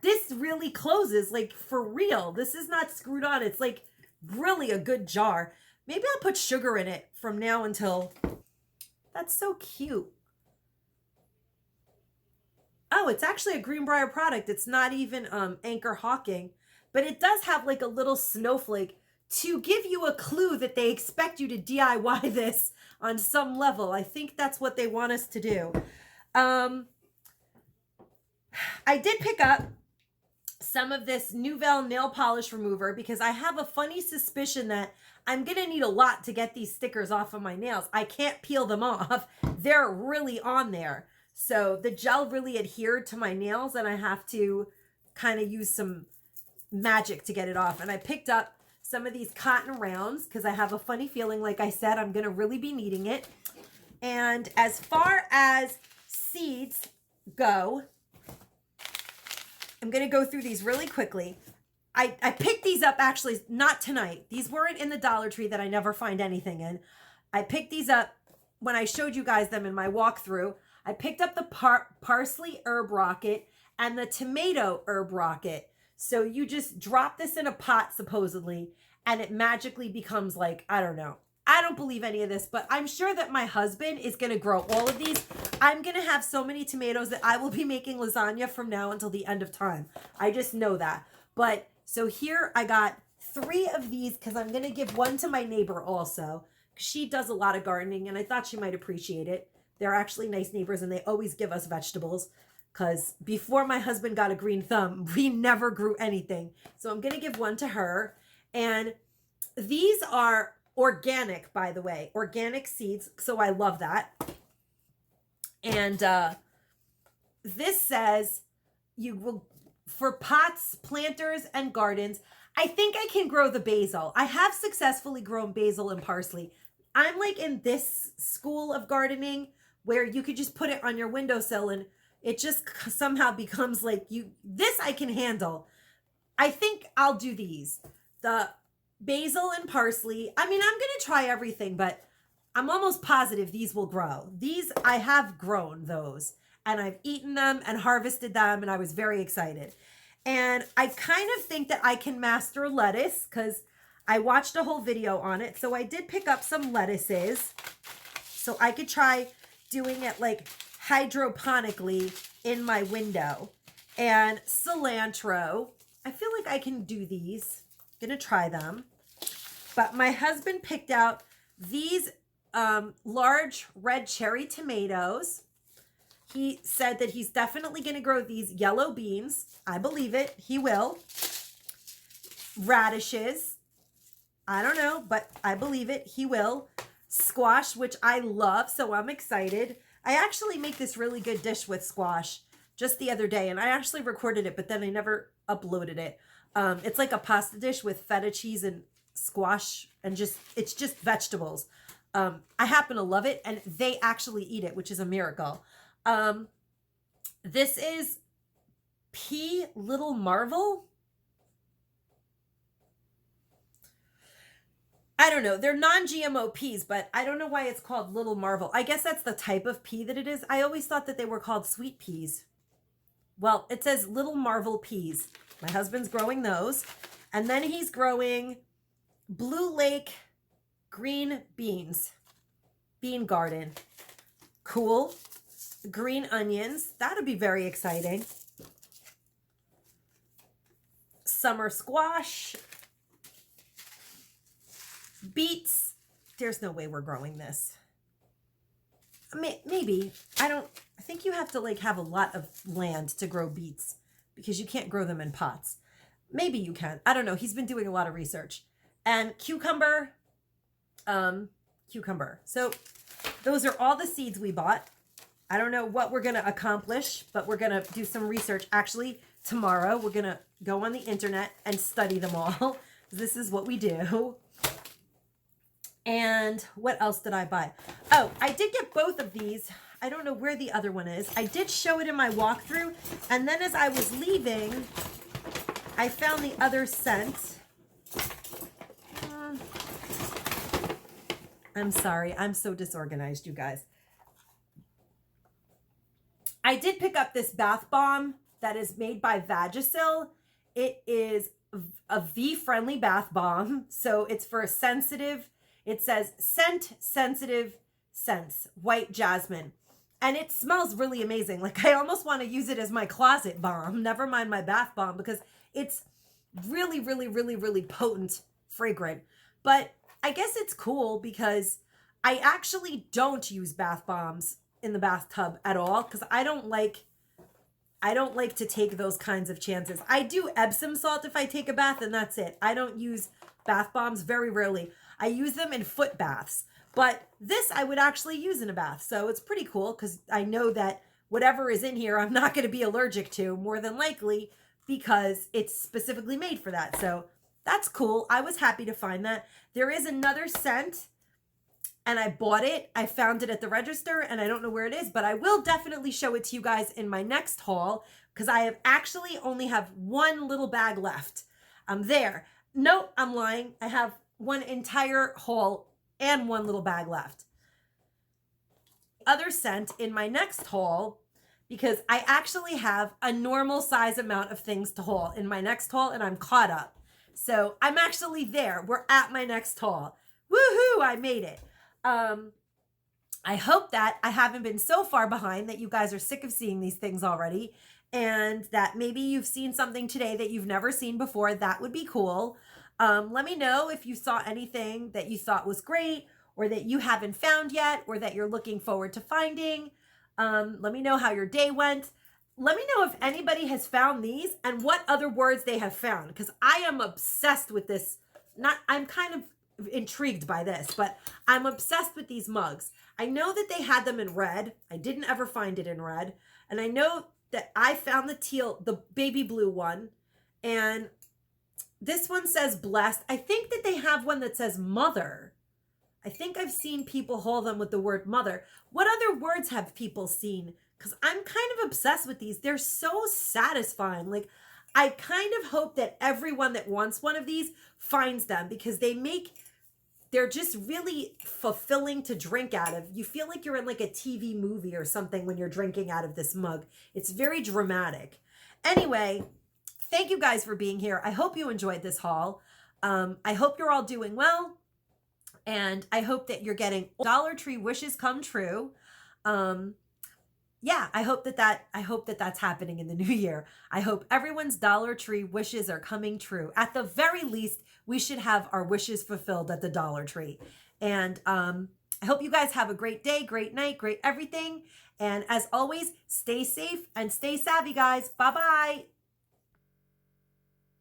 This really closes like for real. This is not screwed on. It's like really a good jar. Maybe I'll put sugar in it from now until... That's so cute. Oh, it's actually a Greenbrier product. It's not even Anchor Hawking, but it does have like a little snowflake. to give you a clue that they expect you to DIY this on some level. I think that's what they want us to do. I did pick up some of this Nouvelle nail polish remover because I have a funny suspicion that I'm going to need a lot to get these stickers off of my nails. I can't peel them off. They're really on there. So the gel really adhered to my nails and I have to kind of use some magic to get it off. And I picked up some of these cotton rounds because I have a funny feeling, like I said, I'm going to really be needing it. And as far as seeds go, I'm going to go through these really quickly. I picked these up actually not tonight. These weren't in the Dollar Tree that I never find anything in. I picked these up when I showed you guys them in my walkthrough. I picked up the parsley herb rocket and the tomato herb rocket. So you just drop this in a pot supposedly and it magically becomes like, I don't know. I don't believe any of this, but I'm sure that my husband is going to grow all of these. I'm going to have so many tomatoes that I will be making lasagna from now until the end of time. I just know that. But so here I got 3 of these because I'm going to give one to my neighbor also. She does a lot of gardening and I thought she might appreciate it. They're actually nice neighbors and they always give us vegetables because before my husband got a green thumb, we never grew anything. So I'm going to give one to her. And these are organic, by the way, organic seeds. So I love that. And this says you will, for pots, planters, and gardens. I think I can grow the basil. I have successfully grown basil and parsley. I'm like in this school of gardening where you could just put it on your windowsill and it just somehow becomes like this I can handle. I think I'll do these. The basil and parsley. I mean, I'm going to try everything, but I'm almost positive these will grow. These, I have grown those and I've eaten them and harvested them and I was very excited. And I kind of think that I can master lettuce because I watched a whole video on it. So I did pick up some lettuces so I could try doing it like hydroponically in my window. And cilantro. I feel like I can do these. Gonna try them. But my husband picked out these large red cherry tomatoes. He said that he's definitely going to grow these yellow beans. I believe it. He will. Radishes. I don't know, but I believe it. He will. Squash, which I love, so I'm excited. I actually make this really good dish with squash just the other day, and I actually recorded it, but then I never uploaded it. It's like a pasta dish with feta cheese and squash, and it's just vegetables. I happen to love it, and they actually eat it, which is a miracle. This is Pea Little Marvel. I don't know. They're non-GMO peas, but I don't know why it's called Little Marvel. I guess that's the type of pea that it is. I always thought that they were called sweet peas. Well, it says Little Marvel peas. My husband's growing those. And then he's growing Blue Lake green beans. Bean garden. Cool. Green onions. That'll be very exciting. Summer squash. Beets. There's no way we're growing this. Maybe. I think you have to like have a lot of land to grow beets because you can't grow them in pots. Maybe you can. I don't know. He's been doing a lot of research. And cucumber. Cucumber. So those are all the seeds we bought. I don't know what we're going to accomplish, but we're going to do some research. Actually, tomorrow we're going to go on the internet and study them all. This is what we do. And what else did I buy? Oh, I did get both of these. I don't know where the other one is. I did show it in my walkthrough. And then as I was leaving, I found the other scent. I'm sorry. I'm so disorganized, you guys. I did pick up this bath bomb that is made by Vagisil. It is a V-friendly bath bomb. So it's for a sensitive, it says scent sensitive scents, white jasmine. And it smells really amazing. Like I almost want to use it as my closet bomb. Never mind my bath bomb because it's really, really, really, really potent fragrant. But I guess it's cool because I actually don't use bath bombs in the bathtub at all because I don't like to take those kinds of chances. I do Epsom salt if I take a bath, and that's it. I don't use bath bombs, very rarely. I use them in foot baths. But this I would actually use in a bath. So it's pretty cool because I know that whatever is in here, I'm not going to be allergic to, more than likely, because it's specifically made for that. So that's cool. I was happy to find that. There is another scent, and I bought it. I found it at the register, and I don't know where it is, but I will definitely show it to you guys in my next haul because I have actually only have one little bag left. I'm there. No, I'm lying. I have one entire haul and one little bag left. Other scent in my next haul, because I actually have a normal size amount of things to haul in my next haul, and I'm caught up. So I'm actually there. We're at my next haul. Woohoo! I made it. I hope that I haven't been so far behind that you guys are sick of seeing these things already, and that maybe you've seen something today that you've never seen before. That would be cool. Let me know if you saw anything that you thought was great, or that you haven't found yet, or that you're looking forward to finding. Let me know how your day went. Let me know if anybody has found these and what other words they have found, because I am obsessed with this. I'm kind of intrigued by this, but I'm obsessed with these mugs. I know that they had them in red. I didn't ever find it in red. And I know that I found the baby blue one. And this one says blessed. I think that they have one that says mother. I think I've seen people hold them with the word mother. What other words have people seen? Because I'm kind of obsessed with these. They're so satisfying. Like, I kind of hope that everyone that wants one of these finds them, because they're just really fulfilling to drink out of. You feel like you're in like a TV movie or something when you're drinking out of this mug. It's very dramatic. Anyway, thank you guys for being here. I hope you enjoyed this haul. I hope you're all doing well. And I hope that you're getting Dollar Tree wishes come true. Yeah, I hope that that's happening in the new year. I hope everyone's Dollar Tree wishes are coming true. At the very least, we should have our wishes fulfilled at the Dollar Tree. And I hope you guys have a great day, great night, great everything. And as always, stay safe and stay savvy, guys. Bye-bye.